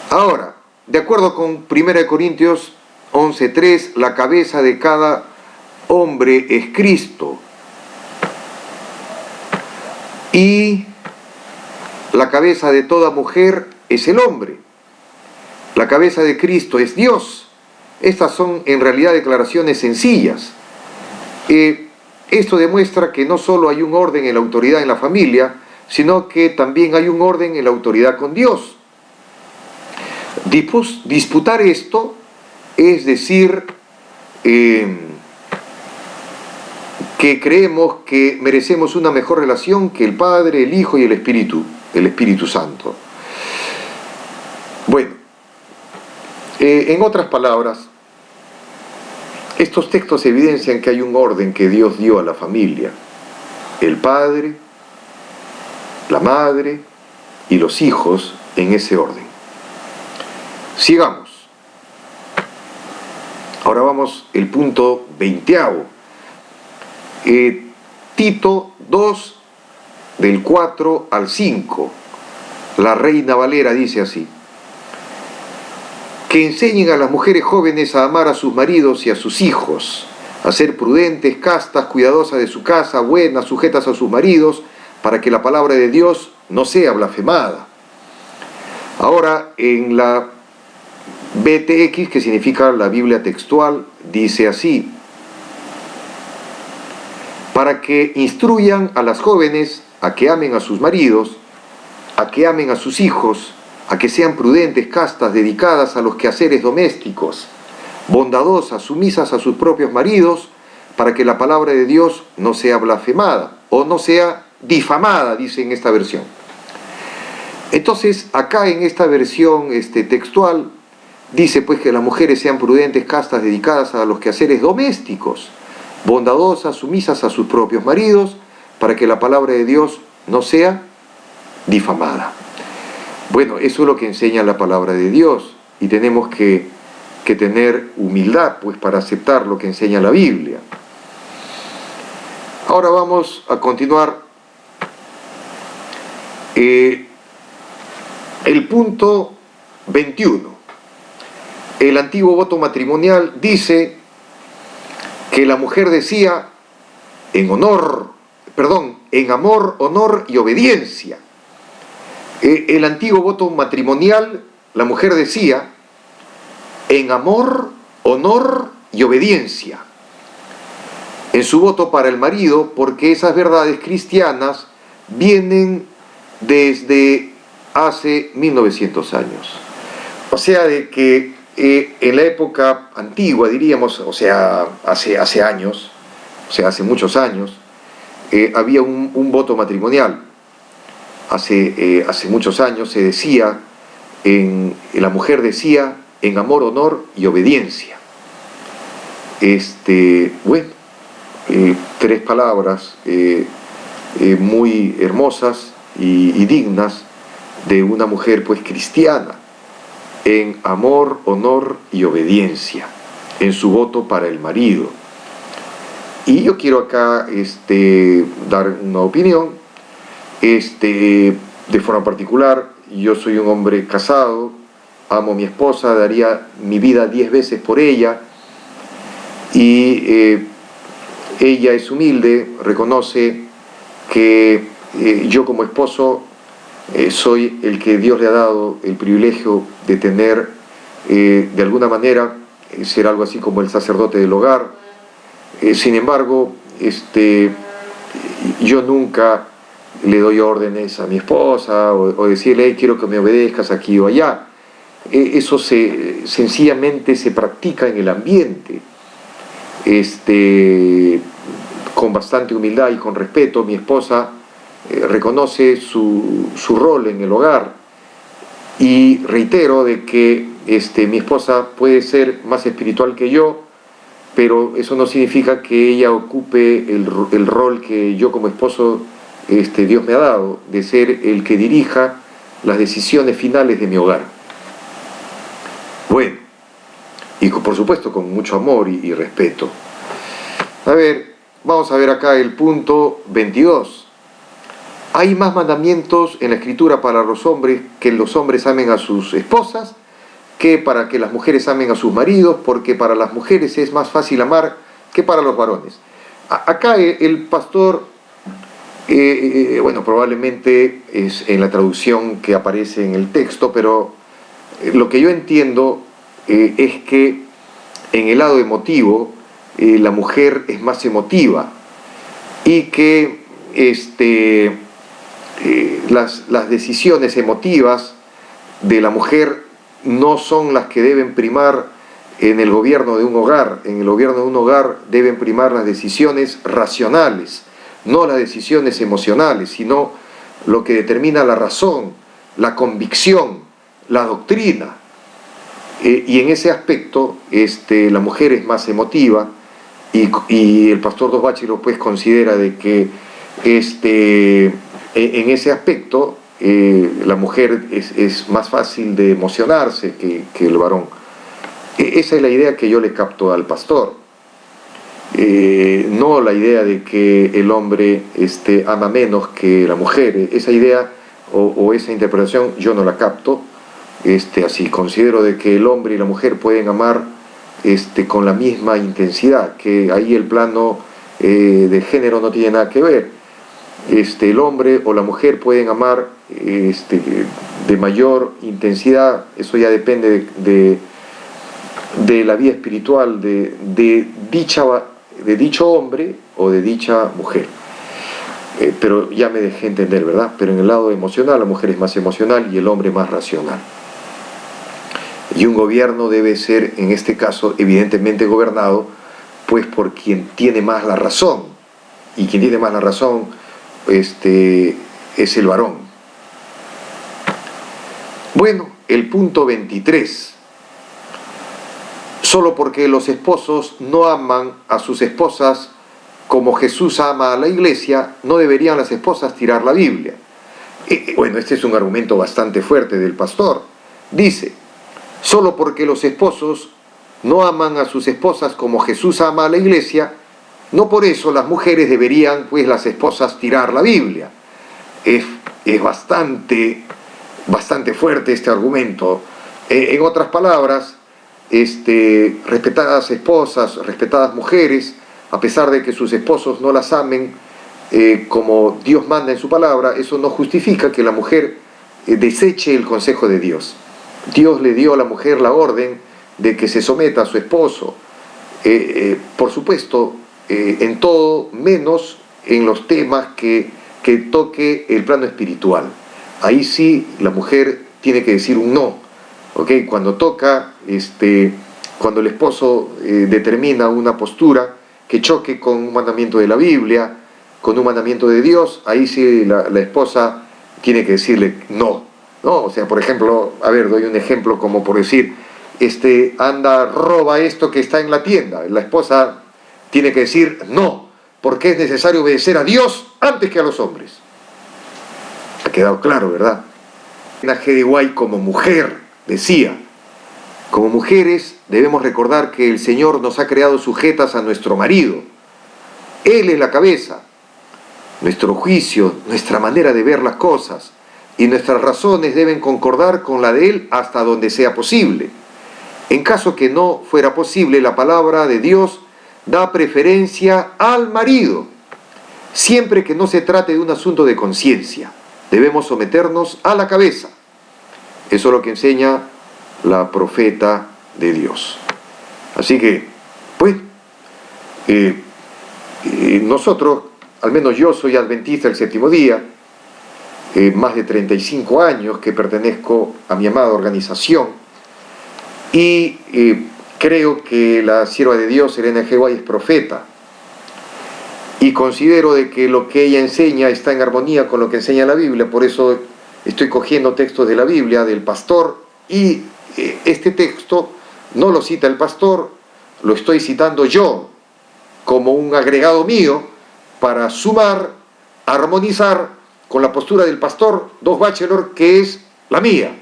Ahora, de acuerdo con 1 Corintios 11:3, la cabeza de cada hombre es Cristo y la cabeza de toda mujer es el hombre. La cabeza de Cristo es Dios. Estas son en realidad declaraciones sencillas. Esto demuestra que no solo hay un orden en la autoridad en la familia, sino que también hay un orden en la autoridad con Dios. Disputar esto es decir que creemos que merecemos una mejor relación que el Padre, el Hijo y el Espíritu Santo. Bueno, en otras palabras, estos textos evidencian que hay un orden que Dios dio a la familia: el Padre, la Madre y los hijos, en ese orden. Sigamos. Ahora vamos el punto 20º. Tito 2, del 4 al 5. La Reina Valera dice así: que enseñen a las mujeres jóvenes a amar a sus maridos y a sus hijos, a ser prudentes, castas, cuidadosas de su casa, buenas, sujetas a sus maridos, para que la palabra de Dios no sea blasfemada. Ahora, en la BTX, que significa la Biblia textual, dice así: para que instruyan a las jóvenes a que amen a sus maridos, a que amen a sus hijos, a que sean prudentes, castas, dedicadas a los quehaceres domésticos, bondadosas, sumisas a sus propios maridos, para que la palabra de Dios no sea blasfemada o no sea difamada, dice en esta versión. Entonces, acá en esta versión textual, dice pues que las mujeres sean prudentes, castas, dedicadas a los quehaceres domésticos, bondadosas, sumisas a sus propios maridos, para que la palabra de Dios no sea difamada. Bueno, eso es lo que enseña la palabra de Dios, y tenemos que tener humildad pues para aceptar lo que enseña la Biblia. Ahora vamos a continuar. El punto 21. El antiguo voto matrimonial dice que la mujer decía en amor, honor y obediencia. El antiguo voto matrimonial, la mujer decía en amor, honor y obediencia en su voto para el marido, porque esas verdades cristianas vienen desde hace 1900 años. O sea, de que en la época antigua, diríamos, o sea, hace años, o sea, hace muchos años, había un voto matrimonial. Hace muchos años se decía, la mujer decía en amor, honor y obediencia. Bueno, 3 palabras muy hermosas y dignas de una mujer pues cristiana: en amor, honor y obediencia, en su voto para el marido. Y yo quiero acá dar una opinión. De forma particular, yo soy un hombre casado, amo a mi esposa, daría mi vida 10 veces por ella, y ella es humilde, reconoce que yo como esposo soy el que Dios le ha dado el privilegio de tener, de alguna manera, ser algo así como el sacerdote del hogar. Sin embargo, yo nunca le doy órdenes a mi esposa o decirle: hey, quiero que me obedezcas aquí o allá. Eso sencillamente se practica en el ambiente, con bastante humildad y con respeto. Mi esposa reconoce su rol en el hogar, y reitero de que mi esposa puede ser más espiritual que yo, pero eso no significa que ella ocupe el rol que yo como esposo Dios me ha dado, de ser el que dirija las decisiones finales de mi hogar. Bueno, y por supuesto con mucho amor y respeto. A ver, vamos a ver acá el punto 22. Hay más mandamientos en la Escritura para los hombres, que los hombres amen a sus esposas, que para que las mujeres amen a sus maridos, porque para las mujeres es más fácil amar que para los varones. Acá el pastor, bueno, probablemente es en la traducción que aparece en el texto, pero lo que yo entiendo es que en el lado emotivo la mujer es más emotiva, y que las decisiones emotivas de la mujer no son las que deben primar en el gobierno de un hogar. En el gobierno de un hogar deben primar las decisiones racionales, no las decisiones emocionales, sino lo que determina la razón, la convicción, la doctrina. Y en ese aspecto la mujer es más emotiva, y el pastor Dos Báchelos pues considera de que en ese aspecto la mujer es más fácil de emocionarse que el varón. Esa es la idea que yo le capto al pastor. No la idea de que el hombre ama menos que la mujer. Esa idea o esa interpretación yo no la capto. Así considero de que el hombre y la mujer pueden amar con la misma intensidad, que ahí el plano de género no tiene nada que ver. El hombre o la mujer pueden amar de mayor intensidad, eso ya depende de la vida espiritual de dicho hombre o de dicha mujer. Pero ya me dejé entender, ¿verdad? Pero en el lado emocional, la mujer es más emocional y el hombre más racional. Y un gobierno debe ser, en este caso, evidentemente gobernado, pues por quien tiene más la razón. Y quien tiene más la razón es el varón. Bueno, el punto 23. Solo porque los esposos no aman a sus esposas como Jesús ama a la iglesia, no deberían las esposas tirar la Biblia. Bueno, este es un argumento bastante fuerte del pastor. Dice, solo porque los esposos no aman a sus esposas como Jesús ama a la iglesia, no por eso las mujeres deberían, pues, las esposas tirar la Biblia. Es bastante fuerte este argumento. En otras palabras, respetadas esposas, respetadas mujeres, a pesar de que sus esposos no las amen como Dios manda en su palabra, eso no justifica que la mujer deseche el consejo de Dios. Dios le dio a la mujer la orden de que se someta a su esposo, por supuesto, en todo, menos en los temas que toque el plano espiritual. Ahí sí la mujer tiene que decir un no, ¿ok? Cuando toca, cuando el esposo determina una postura que choque con un mandamiento de la Biblia, con un mandamiento de Dios, ahí sí la esposa tiene que decirle no, ¿no? O sea, por ejemplo, a ver, doy un ejemplo como por decir, anda, roba esto que está en la tienda. La esposa tiene que decir no, porque es necesario obedecer a Dios antes que a los hombres. Ha quedado claro, ¿verdad? G. de Guay como mujer decía, como mujeres debemos recordar que el Señor nos ha creado sujetas a nuestro marido. Él es la cabeza. Nuestro juicio, nuestra manera de ver las cosas y nuestras razones deben concordar con la de Él hasta donde sea posible. En caso que no fuera posible, la palabra de Dios da preferencia al marido, siempre que no se trate de un asunto de conciencia. Debemos someternos a la cabeza. Eso es lo que enseña la profeta de Dios. Así que, pues, nosotros, al menos yo soy adventista del séptimo día, más de 35 años que pertenezco a mi amada organización, y creo que la sierva de Dios, Elena G. Guay, es profeta, y considero de que lo que ella enseña está en armonía con lo que enseña la Biblia. Por eso estoy cogiendo textos de la Biblia, del pastor, y este texto no lo cita el pastor, lo estoy citando yo como un agregado mío para sumar, armonizar con la postura del pastor Dos Báchelos, que es la mía.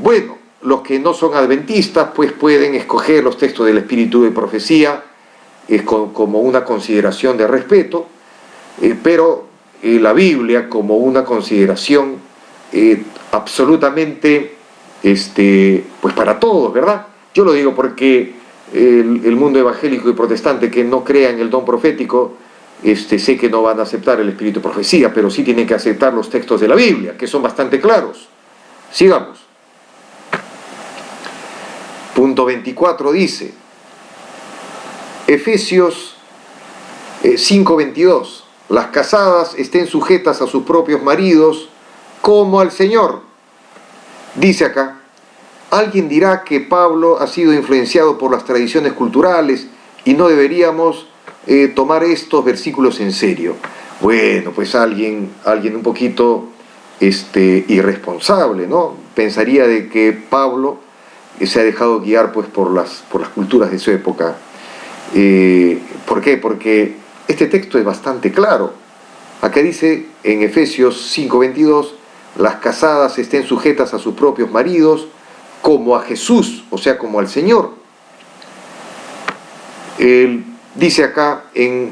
Bueno, los que no son adventistas pues pueden escoger los textos del Espíritu de Profecía como una consideración de respeto, pero la Biblia como una consideración absolutamente pues para todos, ¿verdad? Yo lo digo porque el mundo evangélico y protestante que no crea en el don profético, sé que no van a aceptar el espíritu de profecía, pero sí tienen que aceptar los textos de la Biblia, que son bastante claros. Sigamos. Punto 24 dice, Efesios 5:22, las casadas estén sujetas a sus propios maridos como al Señor. Dice acá, Alguien dirá que Pablo ha sido influenciado por las tradiciones culturales y no deberíamos tomar estos versículos en serio. Bueno, pues alguien un poquito irresponsable, ¿no? Pensaría de que Pablo se ha dejado guiar pues por las culturas de su época. ¿Por qué? Porque este texto es bastante claro. Acá dice en Efesios 5:22, las casadas estén sujetas a sus propios maridos como a Jesús, o sea, como al Señor. Él dice acá y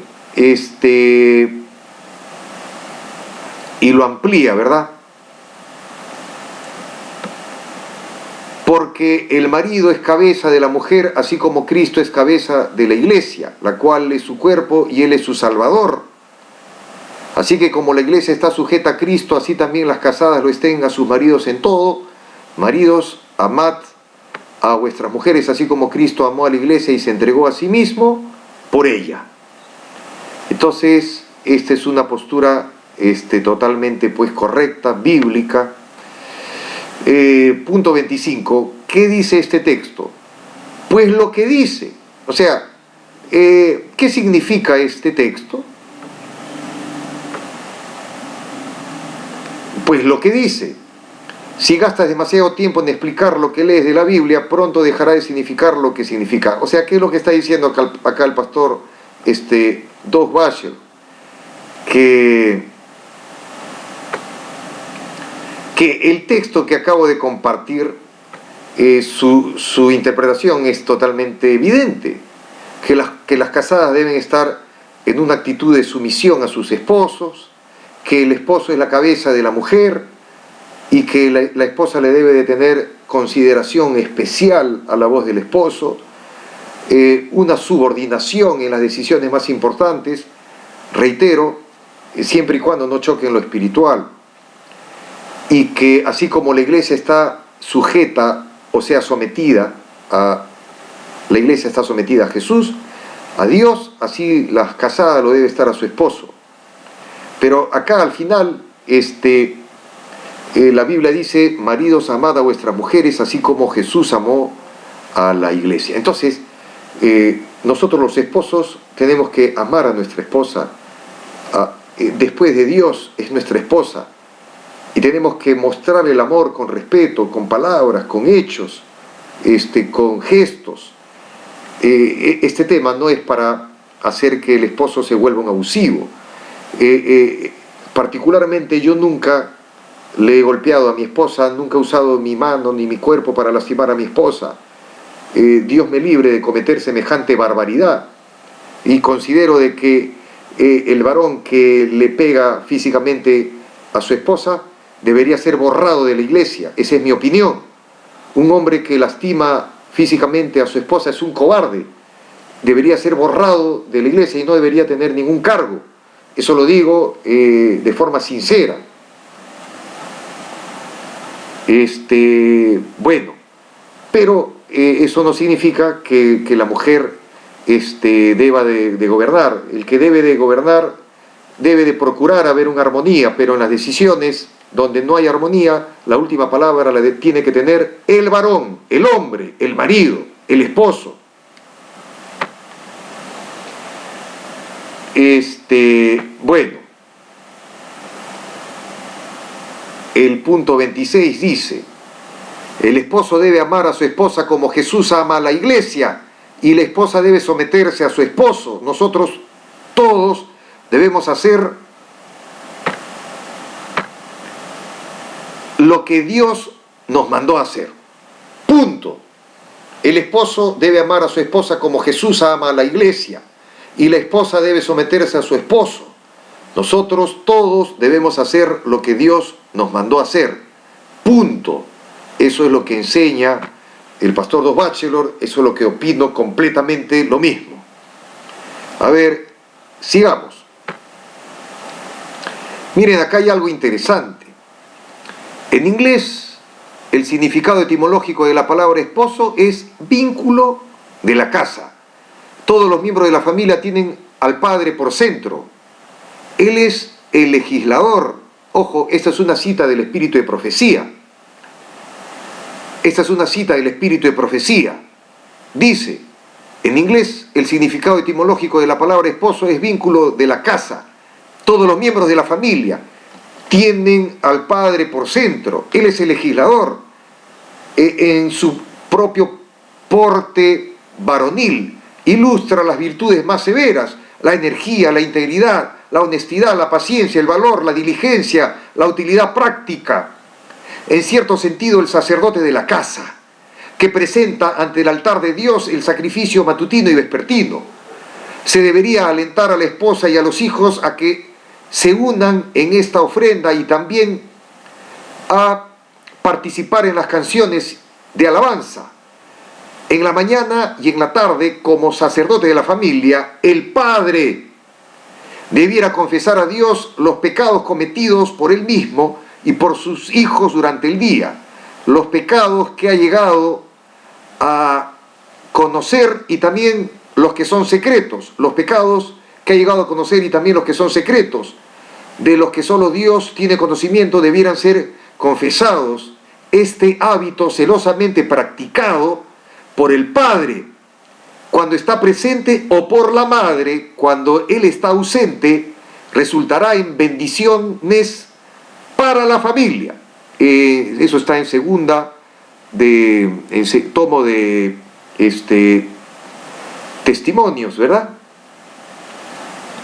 lo amplía, ¿verdad? Porque el marido es cabeza de la mujer, así como Cristo es cabeza de la iglesia, la cual es su cuerpo y Él es su Salvador. Así que como la iglesia está sujeta a Cristo, así también las casadas lo estén a sus maridos en todo. Maridos, amad a vuestras mujeres, así como Cristo amó a la iglesia y se entregó a sí mismo por ella. Entonces, esta es una postura totalmente pues correcta, bíblica. Punto 25. ¿Qué dice este texto? Pues lo que dice. O sea, ¿qué significa este texto? Pues lo que dice. Si gastas demasiado tiempo en explicar lo que lees de la Biblia, pronto dejará de significar lo que significa. O sea, ¿qué es lo que está diciendo acá el pastor Doug Batchelor? Que el texto que acabo de compartir, su interpretación es totalmente evidente. Que las casadas deben estar en una actitud de sumisión a sus esposos, que el esposo es la cabeza de la mujer y que la esposa le debe de tener consideración especial a la voz del esposo, una subordinación en las decisiones más importantes, reitero, siempre y cuando no choquen lo espiritual, y que así como la iglesia está sujeta, o sea, sometida la iglesia está sometida a Jesús, a Dios, así la casada lo debe estar a su esposo. Pero acá al final, la Biblia dice, maridos, amad a vuestras mujeres, así como Jesús amó a la iglesia. Entonces, nosotros los esposos tenemos que amar a nuestra esposa. Después de Dios es nuestra esposa. Y tenemos que mostrar el amor con respeto, con palabras, con hechos, con gestos. Este tema no es para hacer que el esposo se vuelva un abusivo. Particularmente yo nunca le he golpeado a mi esposa, nunca he usado mi mano ni mi cuerpo para lastimar a mi esposa. Dios me libre de cometer semejante barbaridad. Y considero de que el varón que le pega físicamente a su esposa debería ser borrado de la iglesia. Esa es mi opinión. Un hombre que lastima físicamente a su esposa es un cobarde. Debería ser borrado de la iglesia y no debería tener ningún cargo. Eso lo digo de forma sincera. Bueno, pero eso no significa que la mujer deba de gobernar. El que debe de gobernar debe de procurar haber una armonía, pero en las decisiones donde no hay armonía, la última palabra tiene que tener el varón, el hombre, el marido, el esposo. Bueno, el punto 26 dice, el esposo debe amar a su esposa como Jesús ama a la iglesia, y la esposa debe someterse a su esposo. Nosotros todos debemos hacer lo que Dios nos mandó a hacer. Punto. El esposo debe amar a su esposa como Jesús ama a la iglesia, y la esposa debe someterse a su esposo. Nosotros todos debemos hacer lo que Dios nos mandó a hacer. Punto. Eso es lo que enseña el pastor Doug Batchelor, eso es lo que opino completamente lo mismo. A ver, sigamos. Miren, acá hay algo interesante. En inglés, el significado etimológico de la palabra esposo es vínculo de la casa. Todos los miembros de la familia tienen al padre por centro. Él es el legislador. Ojo, esta es una cita del espíritu de profecía. Esta es una cita del espíritu de profecía. Dice, en inglés, el significado etimológico de la palabra esposo es vínculo de la casa. Todos los miembros de la familia tienen al padre por centro. Él es el legislador. En su propio porte varonil ilustra las virtudes más severas: la energía, la integridad, la honestidad, la paciencia, el valor, la diligencia, la utilidad práctica. En cierto sentido, el sacerdote de la casa, que presenta ante el altar de Dios el sacrificio matutino y vespertino. Se debería alentar a la esposa y a los hijos a que se unan en esta ofrenda y también a participar en las canciones de alabanza. En la mañana y en la tarde, como sacerdote de la familia, el padre debiera confesar a Dios los pecados cometidos por él mismo y por sus hijos durante el día, los pecados que ha llegado a conocer y también los que son secretos, los pecados que ha llegado a conocer y también los que son secretos, de los que solo Dios tiene conocimiento, debieran ser confesados. Este hábito celosamente practicado por el padre cuando está presente o por la madre cuando él está ausente resultará en bendiciones para la familia. Eso está en tomo de testimonios, ¿verdad?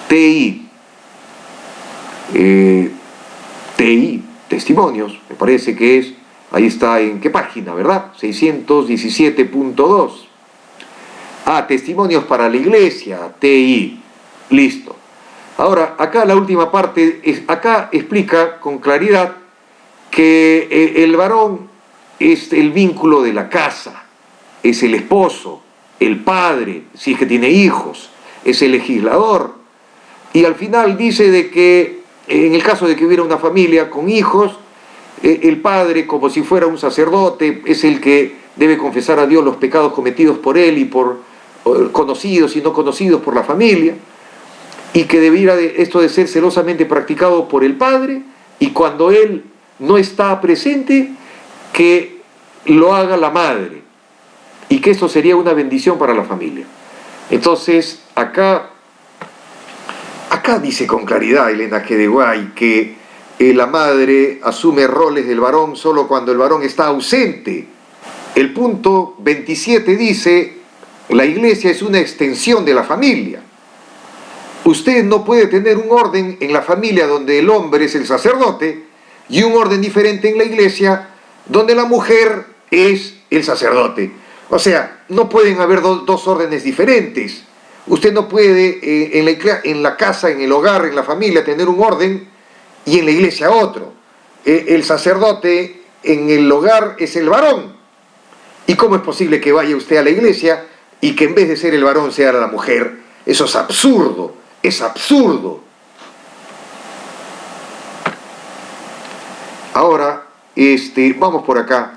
TI, testimonios, me parece que es, ahí está, ¿en qué página, verdad? 617.2. Testimonios para la iglesia, TI, listo. Ahora, acá la última parte, acá explica con claridad que el varón es el vínculo de la casa, es el esposo, el padre, si es que tiene hijos, es el legislador. Y al final dice de que en el caso de que hubiera una familia con hijos, el padre, como si fuera un sacerdote, es el que debe confesar a Dios los pecados cometidos por él y por conocidos y no conocidos por la familia, y que debiera esto de ser celosamente practicado por el padre, y cuando él no está presente, que lo haga la madre, y que esto sería una bendición para la familia. Entonces, acá dice con claridad Elena G. de Guay que la madre asume roles del varón solo cuando el varón está ausente. El punto 27 dice, la iglesia es una extensión de la familia. Usted no puede tener un orden en la familia donde el hombre es el sacerdote y un orden diferente en la iglesia donde la mujer es el sacerdote. O sea, no pueden haber dos órdenes diferentes. Usted no puede en la casa, en el hogar, en la familia tener un orden y en la iglesia otro. El sacerdote en el hogar es el varón. ¿Y cómo es posible que vaya usted a la iglesia y que en vez de ser el varón sea la mujer? Eso es absurdo. Es absurdo. Ahora, vamos por acá.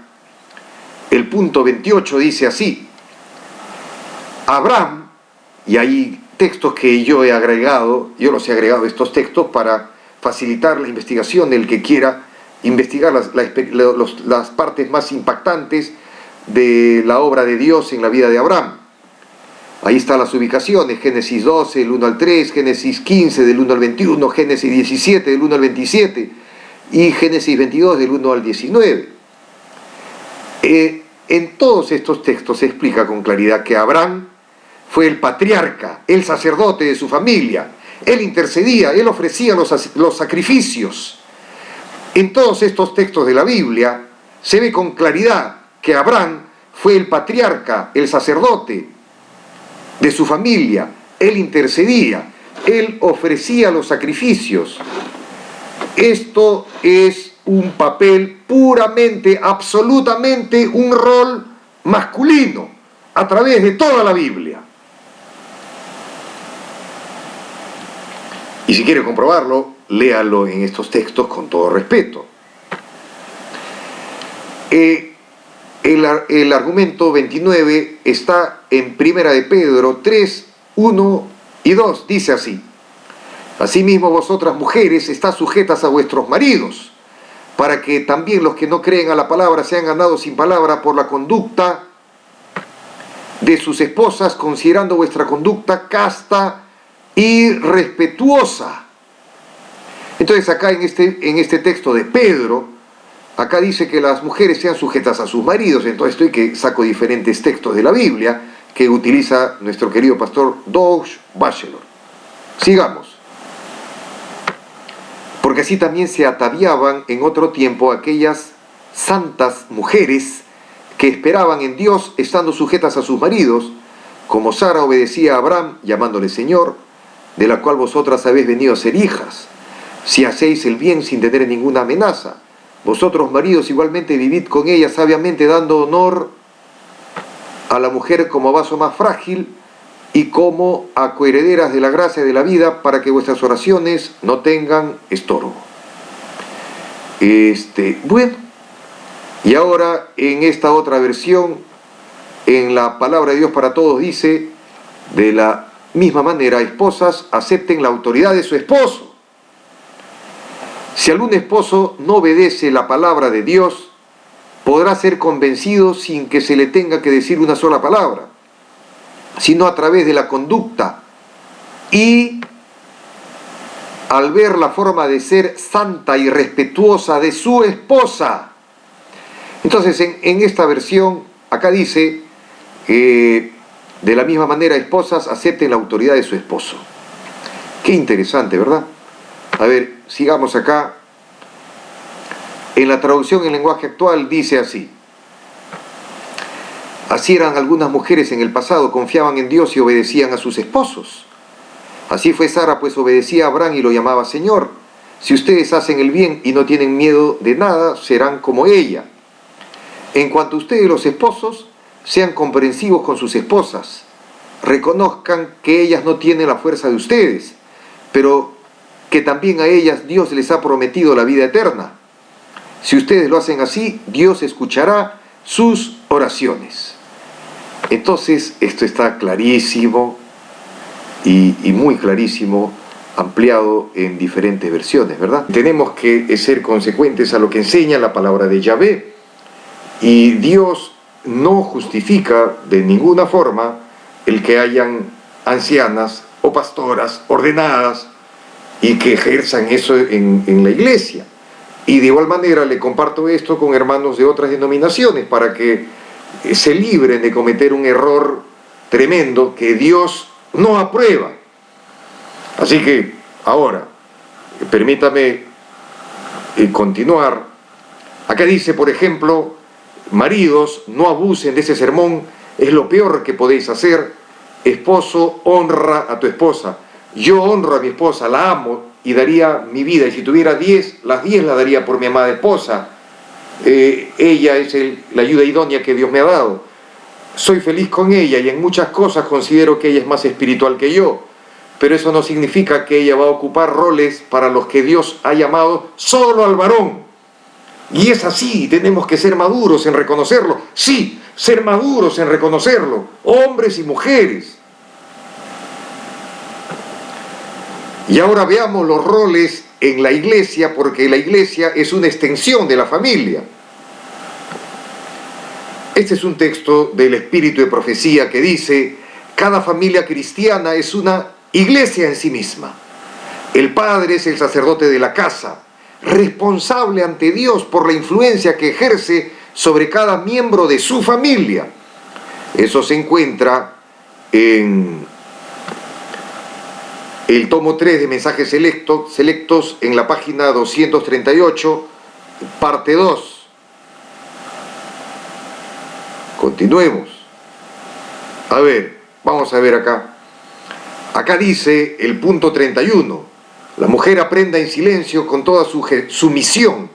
El punto 28 dice así: Abraham, y hay textos que yo he agregado, yo los he agregado estos textos para facilitar la investigación del que quiera investigar las partes más impactantes de la obra de Dios en la vida de Abraham. Ahí están las ubicaciones: Génesis 12, del 1 al 3, Génesis 15, del 1 al 21, Génesis 17, del 1 al 27, y Génesis 22, del 1 al 19. En todos estos textos se explica con claridad que Abraham fue el patriarca, el sacerdote de su familia. Él intercedía, él ofrecía los sacrificios. En todos estos textos de la Biblia se ve con claridad que Abraham fue el patriarca, el sacerdote de su familia. Él intercedía, él ofrecía los sacrificios. Esto es un papel puramente, absolutamente un rol masculino a través de toda la Biblia. Y si quiere comprobarlo, léalo en estos textos con todo respeto. El argumento 29 está en Primera de Pedro 3, 1 y 2. Dice así: Asimismo vosotras mujeres, estad sujetas a vuestros maridos, para que también los que no creen a la palabra sean ganados sin palabra por la conducta de sus esposas, considerando vuestra conducta casta y respetuosa. Entonces acá en este texto de Pedro, acá dice que las mujeres sean sujetas a sus maridos. Entonces estoy que saco diferentes textos de la Biblia que utiliza nuestro querido pastor Doug Batchelor. Sigamos. Porque así también se ataviaban en otro tiempo aquellas santas mujeres que esperaban en Dios estando sujetas a sus maridos, como Sara obedecía a Abraham llamándole Señor, de la cual vosotras habéis venido a ser hijas, si hacéis el bien sin tener ninguna amenaza. Vosotros maridos igualmente vivid con ella sabiamente, dando honor a la mujer como vaso más frágil y como a coherederas de la gracia de la vida, para que vuestras oraciones no tengan estorbo. Bueno, y ahora en esta otra versión, en la palabra de Dios para todos, dice: de la misma manera, esposas, acepten la autoridad de su esposo. Si algún esposo no obedece la palabra de Dios, podrá ser convencido sin que se le tenga que decir una sola palabra, sino a través de la conducta y al ver la forma de ser santa y respetuosa de su esposa. Entonces en esta versión acá dice de la misma manera, esposas, acepten la autoridad de su esposo. Qué interesante, ¿verdad? A ver, sigamos acá. En la traducción en lenguaje actual dice así: así eran algunas mujeres en el pasado, confiaban en Dios y obedecían a sus esposos. Así fue Sara, pues obedecía a Abraham y lo llamaba Señor. Si ustedes hacen el bien y no tienen miedo de nada, serán como ella. En cuanto a ustedes, los esposos, sean comprensivos con sus esposas. Reconozcan que ellas no tienen la fuerza de ustedes, pero que también a ellas Dios les ha prometido la vida eterna. Si ustedes lo hacen así, Dios escuchará sus oraciones. Entonces, esto está clarísimo y muy clarísimo, ampliado en diferentes versiones, ¿verdad? Tenemos que ser consecuentes a lo que enseña la palabra de Yahvé, y Dios no justifica de ninguna forma el que hayan ancianas o pastoras ordenadas y que ejerzan eso en la iglesia. Y de igual manera le comparto esto con hermanos de otras denominaciones para que se libren de cometer un error tremendo que Dios no aprueba. Así que ahora, permítame continuar. Acá dice, por ejemplo, maridos, no abusen de ese sermón, es lo peor que podéis hacer. Esposo, honra a tu esposa. Yo honro a mi esposa, la amo y daría mi vida, y si tuviera 10, las 10 la daría por mi amada esposa. Ella es la ayuda idónea que Dios me ha dado. Soy feliz con ella y en muchas cosas considero que ella es más espiritual que yo, pero eso no significa que ella va a ocupar roles para los que Dios ha llamado solo al varón. Y es así, tenemos que ser maduros en reconocerlo. Sí, ser maduros en reconocerlo, hombres y mujeres. Y ahora veamos los roles en la iglesia, porque la iglesia es una extensión de la familia. Este es un texto del Espíritu de Profecía que dice: cada familia cristiana es una iglesia en sí misma. El padre es el sacerdote de la casa, responsable ante Dios por la influencia que ejerce sobre cada miembro de su familia. Eso se encuentra en el tomo 3 de Mensajes Selectos en la página 238, parte 2. Continuemos. A ver, vamos a ver acá. Acá dice el punto 31. La mujer aprenda en silencio con toda su sumisión.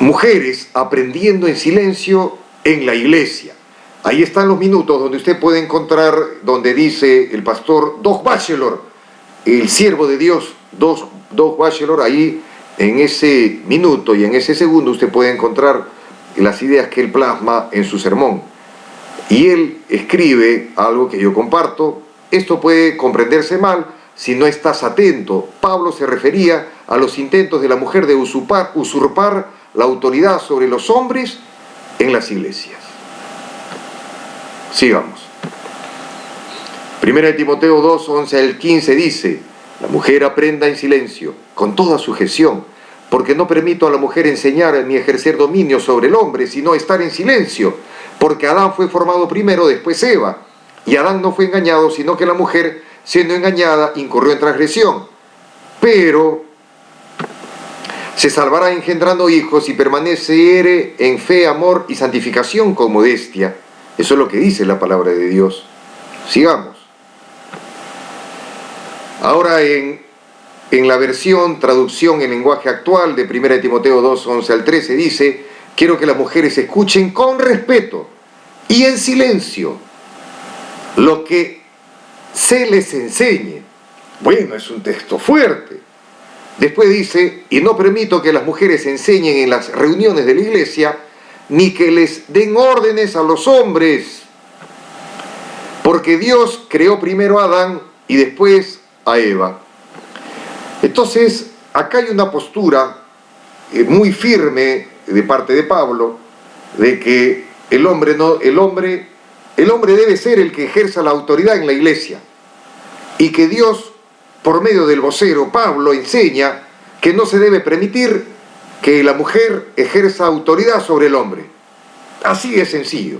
Mujeres aprendiendo en silencio en la iglesia. Ahí están los minutos donde usted puede encontrar, donde dice el pastor Doug Batchelor, el siervo de Dios, Doug Batchelor. Ahí en ese minuto y en ese segundo usted puede encontrar las ideas que él plasma en su sermón. Y él escribe algo que yo comparto. Esto puede comprenderse mal si no estás atento. Pablo se refería a los intentos de la mujer de usurpar la autoridad sobre los hombres en las iglesias. Sigamos. Primera de Timoteo 2, 11 al 15 dice: la mujer aprenda en silencio, con toda sujeción, porque no permito a la mujer enseñar ni ejercer dominio sobre el hombre, sino estar en silencio, porque Adán fue formado primero, después Eva, y Adán no fue engañado, sino que la mujer, siendo engañada, incurrió en transgresión. Pero se salvará engendrando hijos y permaneciere en fe, amor y santificación con modestia. Eso es lo que dice la palabra de Dios. Sigamos. Ahora en la versión, traducción en lenguaje actual de 1 de Timoteo 2, 11 al 13 dice: quiero que las mujeres escuchen con respeto y en silencio lo que se les enseñe. Bueno, es un texto fuerte. Después dice: y no permito que las mujeres enseñen en las reuniones de la iglesia, ni que les den órdenes a los hombres, porque Dios creó primero a Adán y después a Eva. Entonces, acá hay una postura muy firme de parte de Pablo, de que el hombre debe ser el que ejerza la autoridad en la iglesia, y que Dios, por medio del vocero Pablo, enseña que no se debe permitir que la mujer ejerza autoridad sobre el hombre. Así es sencillo.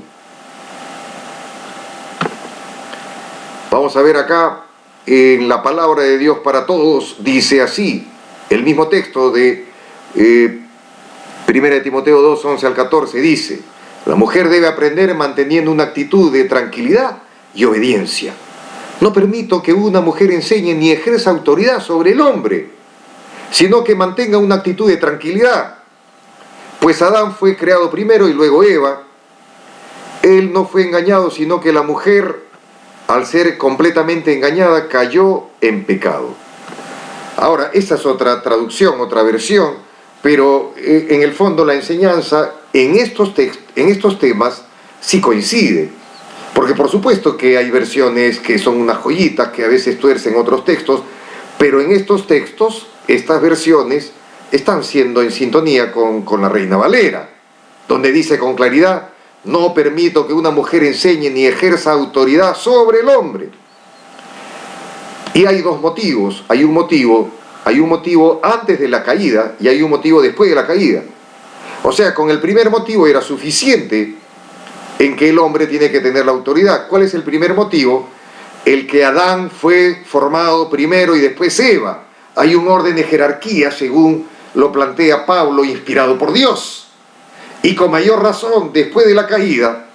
Vamos a ver acá en la palabra de Dios para todos, dice así, el mismo texto de 1 de Timoteo 2, 11 al 14, dice: la mujer debe aprender manteniendo una actitud de tranquilidad y obediencia. No permito que una mujer enseñe ni ejerza autoridad sobre el hombre, sino que mantenga una actitud de tranquilidad. Pues Adán fue creado primero y luego Eva. Él no fue engañado, sino que la mujer, al ser completamente engañada, cayó en pecado. Ahora, esta es otra traducción, otra versión, pero en el fondo la enseñanza en estos temas sí coincide. Porque por supuesto que hay versiones que son unas joyitas, que a veces tuercen otros textos, pero en estos textos, estas versiones están siendo en sintonía con la Reina Valera, donde dice con claridad: no permito que una mujer enseñe ni ejerza autoridad sobre el hombre. Y hay dos motivos. Hay un motivo antes de la caída y hay un motivo después de la caída. O sea, con el primer motivo era suficiente en que el hombre tiene que tener la autoridad. ¿Cuál es el primer motivo? El que Adán fue formado primero y después Eva. Hay un orden de jerarquía, según lo plantea Pablo, inspirado por Dios. Y con mayor razón, después de la caída,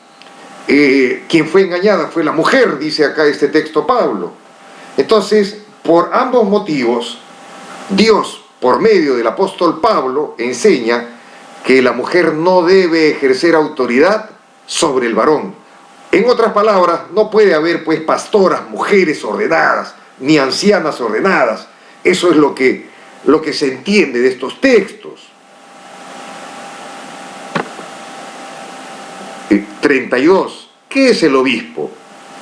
quien fue engañada fue la mujer, dice acá este texto Pablo. Entonces, por ambos motivos, Dios, por medio del apóstol Pablo, enseña que la mujer no debe ejercer autoridad sobre el varón. En otras palabras, no puede haber pues pastoras, mujeres ordenadas, ni ancianas ordenadas. Eso es lo que se entiende de estos textos. 32. ¿Qué es el obispo?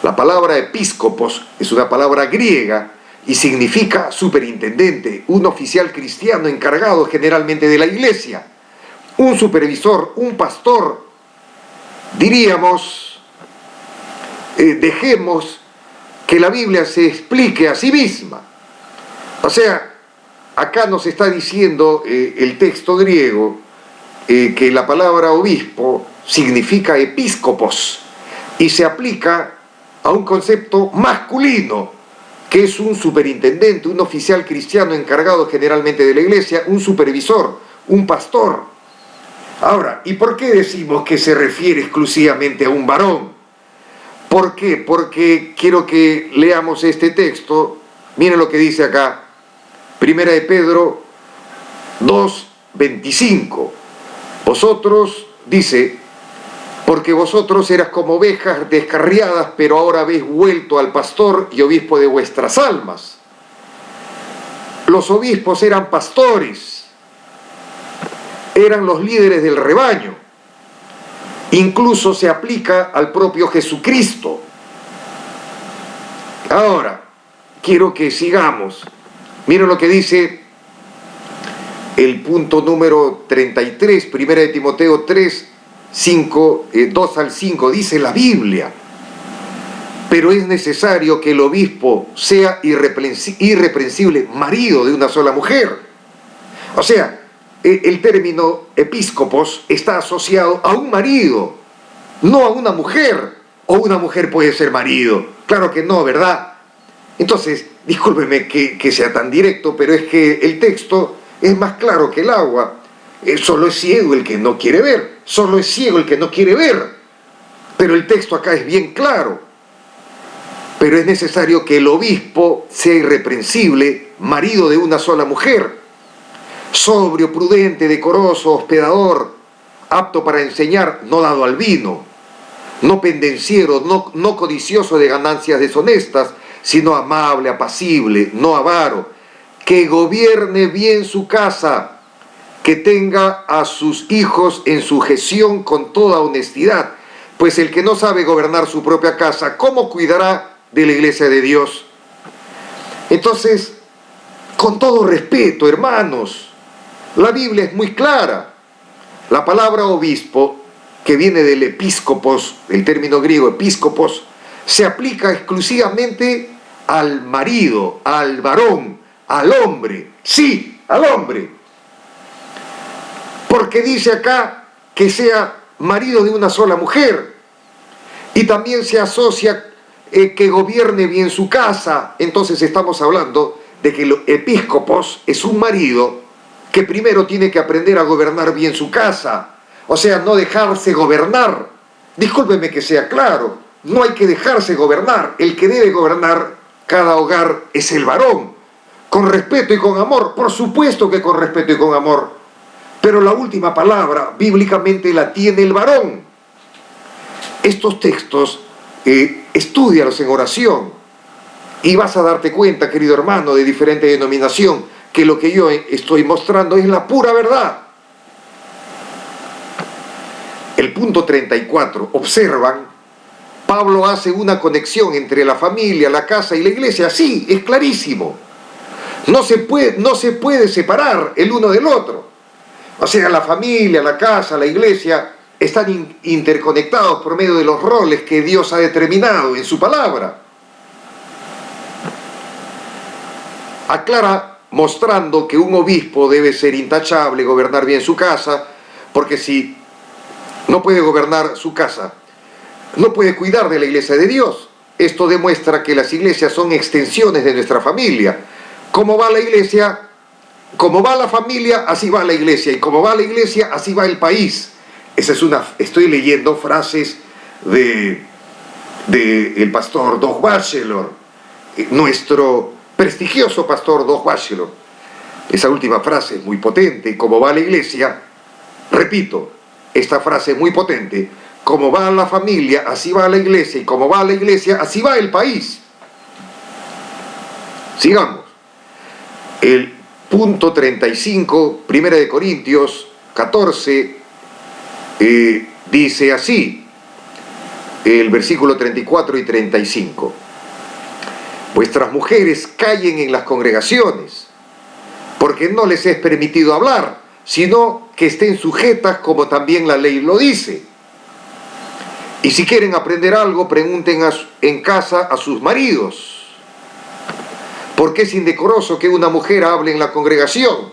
La palabra episcopos es una palabra griega y significa superintendente, un oficial cristiano encargado generalmente de la iglesia, un supervisor, un pastor. Diríamos, dejemos que la Biblia se explique a sí misma. O sea, acá nos está diciendo el texto griego que la palabra obispo significa episcopos y se aplica a un concepto masculino, que es un superintendente, un oficial cristiano encargado generalmente de la iglesia, un supervisor, un pastor. Ahora, ¿y por qué decimos que se refiere exclusivamente a un varón? ¿Por qué? Porque quiero que leamos este texto. Miren lo que dice acá, Primera de Pedro 2:25. Vosotros, dice, porque vosotros eras como ovejas descarriadas, pero ahora habéis vuelto al pastor y obispo de vuestras almas. Los obispos eran pastores, eran los líderes del rebaño. Incluso se aplica al propio Jesucristo. Ahora, quiero que sigamos. Miren lo que dice el punto número 33, primera de Timoteo 3, 5, 2 al 5, dice la Biblia: pero es necesario que el obispo sea irreprensible, marido de una sola mujer. O sea, el término episcopos está asociado a un marido, no a una mujer. O una mujer puede ser marido. Claro que no, ¿verdad? Entonces, discúlpeme que sea tan directo, pero es que el texto es más claro que el agua. Solo es ciego el que no quiere ver. Solo es ciego el que no quiere ver. Pero el texto acá es bien claro. Pero es necesario que el obispo sea irreprensible, marido de una sola mujer, sobrio, prudente, decoroso, hospedador, apto para enseñar, no dado al vino, no pendenciero, no codicioso de ganancias deshonestas, sino amable, apacible, no avaro, que gobierne bien su casa, que tenga a sus hijos en sujeción con toda honestidad, pues el que no sabe gobernar su propia casa, ¿cómo cuidará de la iglesia de Dios? Entonces, con todo respeto, hermanos, la Biblia es muy clara. La palabra obispo, que viene del episcopos, el término griego episcopos, se aplica exclusivamente al marido, al varón, al hombre. Sí, al hombre. Porque dice acá que sea marido de una sola mujer. Y también se asocia que gobierne bien su casa. Entonces estamos hablando de que el episcopos es un marido que primero tiene que aprender a gobernar bien su casa. O sea, no dejarse gobernar. Discúlpeme que sea claro, no hay que dejarse gobernar. El que debe gobernar cada hogar es el varón, con respeto y con amor. Por supuesto que con respeto y con amor. Pero la última palabra bíblicamente la tiene el varón. Estos textos, estúdialos en oración y vas a darte cuenta, querido hermano de diferente denominación, que lo que yo estoy mostrando es la pura verdad. El punto 34, observan, Pablo hace una conexión entre la familia, la casa y la iglesia. Sí, es clarísimo. No se puede separar el uno del otro. O sea, la familia, la casa, la iglesia están interconectados por medio de los roles que Dios ha determinado en su palabra. Aclara mostrando que un obispo debe ser intachable, gobernar bien su casa, porque si no puede gobernar su casa, no puede cuidar de la iglesia de Dios. Esto demuestra que las iglesias son extensiones de nuestra familia. ¿Cómo va la iglesia? Como va la familia, así va la iglesia. Y como va la iglesia, así va el país. Estoy leyendo frases de el pastor Doug Batchelor, nuestro prestigioso pastor Doug Batchelor. Esa última frase es muy potente. Como va la iglesia, repito, esta frase es muy potente. Como va la familia, así va la iglesia. Y como va la iglesia, así va el país. Sigamos. El punto 35, Primera de Corintios 14, dice así, el versículo 34 y 35. Vuestras mujeres callen en las congregaciones, porque no les es permitido hablar, sino que estén sujetas como también la ley lo dice. Y si quieren aprender algo, pregunten en casa a sus maridos, porque es indecoroso que una mujer hable en la congregación.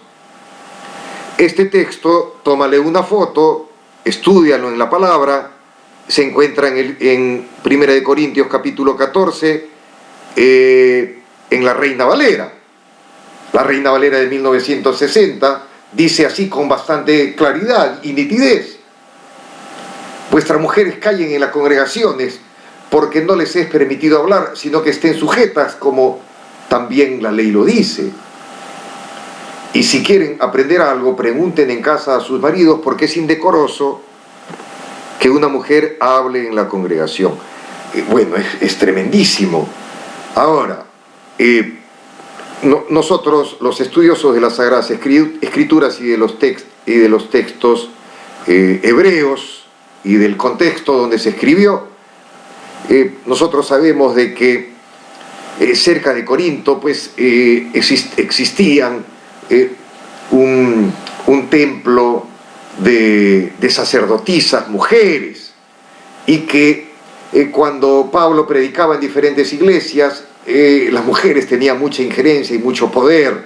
Este texto, tómale una foto, estúdialo en la palabra, se encuentra en 1 de Corintios capítulo 14, en la Reina Valera. La Reina Valera de 1960 dice así con bastante claridad y nitidez: vuestras mujeres callen en las congregaciones, porque no les es permitido hablar, sino que estén sujetas como también la ley lo dice. Y si quieren aprender algo, pregunten en casa a sus maridos, porque es indecoroso que una mujer hable en la congregación. Bueno, es tremendísimo. Ahora, nosotros, los estudiosos de las Sagradas Escrituras y de los textos hebreos y del contexto donde se escribió, nosotros sabemos de que cerca de Corinto pues existían un templo de sacerdotisas mujeres, y que cuando Pablo predicaba en diferentes iglesias, las mujeres tenían mucha injerencia y mucho poder.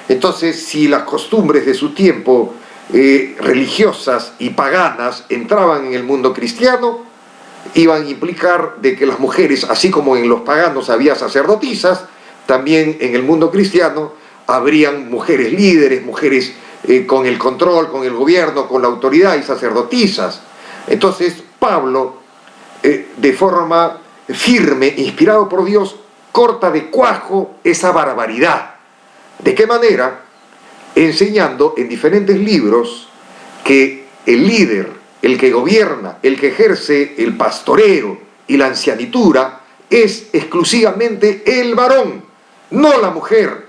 Entonces, si las costumbres de su tiempo religiosas y paganas entraban en el mundo cristiano, iban a implicar de que las mujeres, así como en los paganos había sacerdotisas, también en el mundo cristiano habrían mujeres líderes, mujeres con el control, con el gobierno, con la autoridad, y sacerdotisas. Entonces Pablo, de forma firme, inspirado por Dios, corta de cuajo esa barbaridad. ¿De qué manera? Enseñando en diferentes libros que el líder, el que gobierna, el que ejerce el pastoreo y la ancianitura, es exclusivamente el varón, no la mujer.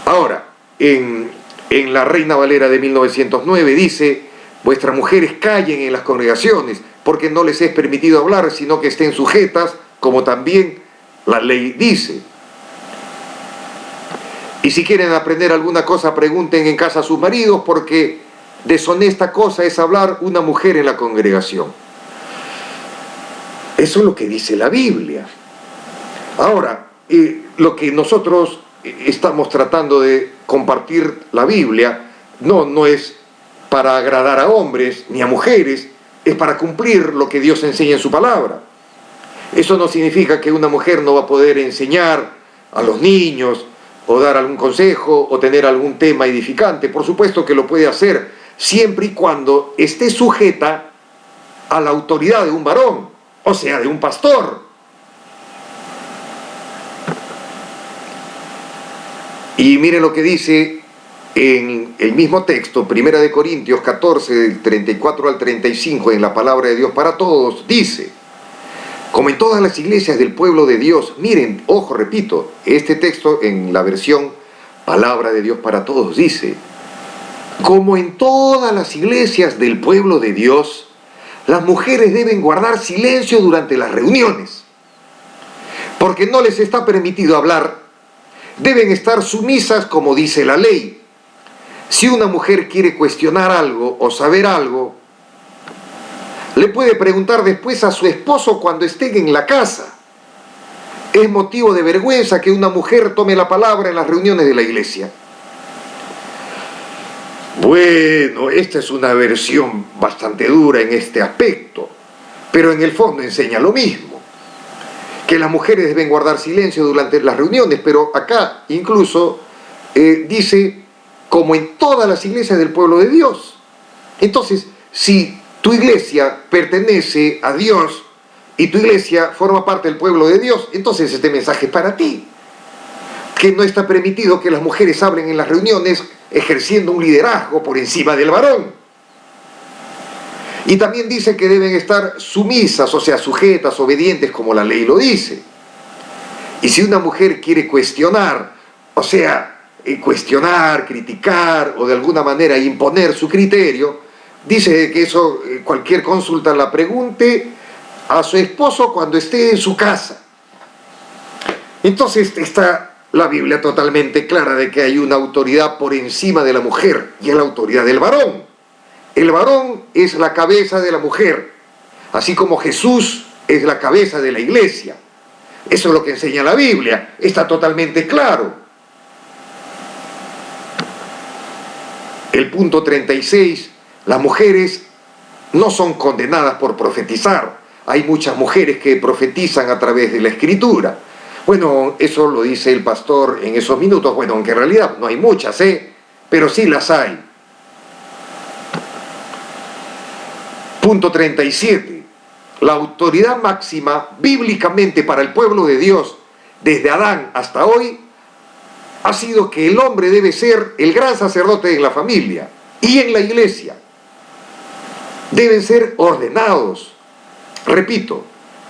Ahora, en la Reina Valera de 1909 dice: vuestras mujeres callen en las congregaciones, porque no les es permitido hablar, sino que estén sujetas, como también la ley dice. Y si quieren aprender alguna cosa, pregunten en casa a sus maridos, porque deshonesta cosa es hablar una mujer en la congregación. Eso es lo que dice la Biblia. Ahora, lo que nosotros estamos tratando de compartir, la Biblia, no es para agradar a hombres ni a mujeres, es para cumplir lo que Dios enseña en su palabra. Eso no significa que una mujer no va a poder enseñar a los niños, o dar algún consejo, o tener algún tema edificante. Por supuesto que lo puede hacer, siempre y cuando esté sujeta a la autoridad de un varón, o sea, de un pastor. Y miren lo que dice en el mismo texto, 1 Corintios 14, del 34 al 35, en la palabra de Dios para todos, dice: como en todas las iglesias del pueblo de Dios, miren, ojo, repito, este texto en la versión Palabra de Dios para Todos dice: como en todas las iglesias del pueblo de Dios, las mujeres deben guardar silencio durante las reuniones, porque no les está permitido hablar, deben estar sumisas como dice la ley. Si una mujer quiere cuestionar algo o saber algo, le puede preguntar después a su esposo cuando estén en la casa. Es motivo de vergüenza que una mujer tome la palabra en las reuniones de la iglesia. Bueno, esta es una versión bastante dura en este aspecto, pero en el fondo enseña lo mismo, que las mujeres deben guardar silencio durante las reuniones, pero acá incluso dice, como en todas las iglesias del pueblo de Dios. Entonces, si tu iglesia pertenece a Dios y tu iglesia forma parte del pueblo de Dios, entonces este mensaje es para ti. Que no está permitido que las mujeres hablen en las reuniones ejerciendo un liderazgo por encima del varón. Y también dice que deben estar sumisas, o sea, sujetas, obedientes, como la ley lo dice. Y si una mujer quiere cuestionar, o sea, cuestionar, criticar o de alguna manera imponer su criterio, dice que eso, cualquier consulta la pregunte a su esposo cuando esté en su casa. Entonces está la Biblia totalmente clara de que hay una autoridad por encima de la mujer, y es la autoridad del varón. El varón es la cabeza de la mujer, así como Jesús es la cabeza de la iglesia. Eso es lo que enseña la Biblia, está totalmente claro. El punto 36, las mujeres no son condenadas por profetizar. Hay muchas mujeres que profetizan a través de la Escritura. Bueno, eso lo dice el pastor en esos minutos. Bueno, aunque en realidad no hay muchas, pero sí las hay. Punto 37. La autoridad máxima bíblicamente para el pueblo de Dios, desde Adán hasta hoy, ha sido que el hombre debe ser el gran sacerdote en la familia y en la iglesia. Deben ser ordenados. Repito,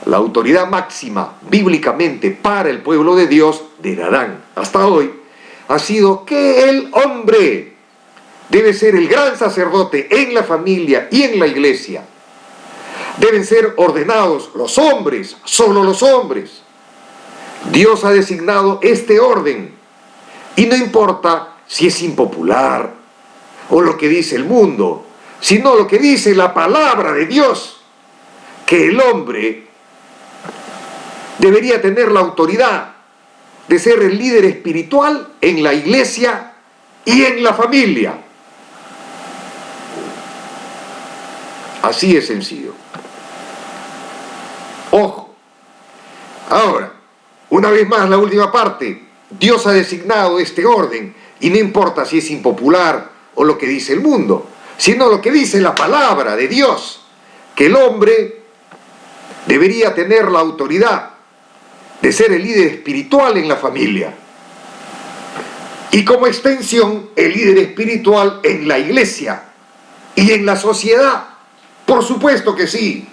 la autoridad máxima bíblicamente para el pueblo de Dios, desde Adán hasta hoy, ha sido que el hombre debe ser el gran sacerdote en la familia y en la iglesia. Deben ser ordenados los hombres, solo los hombres. Dios ha designado este orden y no importa si es impopular o lo que dice el mundo, sino lo que dice la palabra de Dios, que el hombre debería tener la autoridad de ser el líder espiritual en la iglesia y en la familia. Así es sencillo. Ojo. Ahora, una vez más, la última parte. Dios ha designado este orden y no importa si es impopular o lo que dice el mundo, sino lo que dice la palabra de Dios, que el hombre debería tener la autoridad de ser el líder espiritual en la familia y como extensión el líder espiritual en la iglesia y en la sociedad. Por supuesto que sí.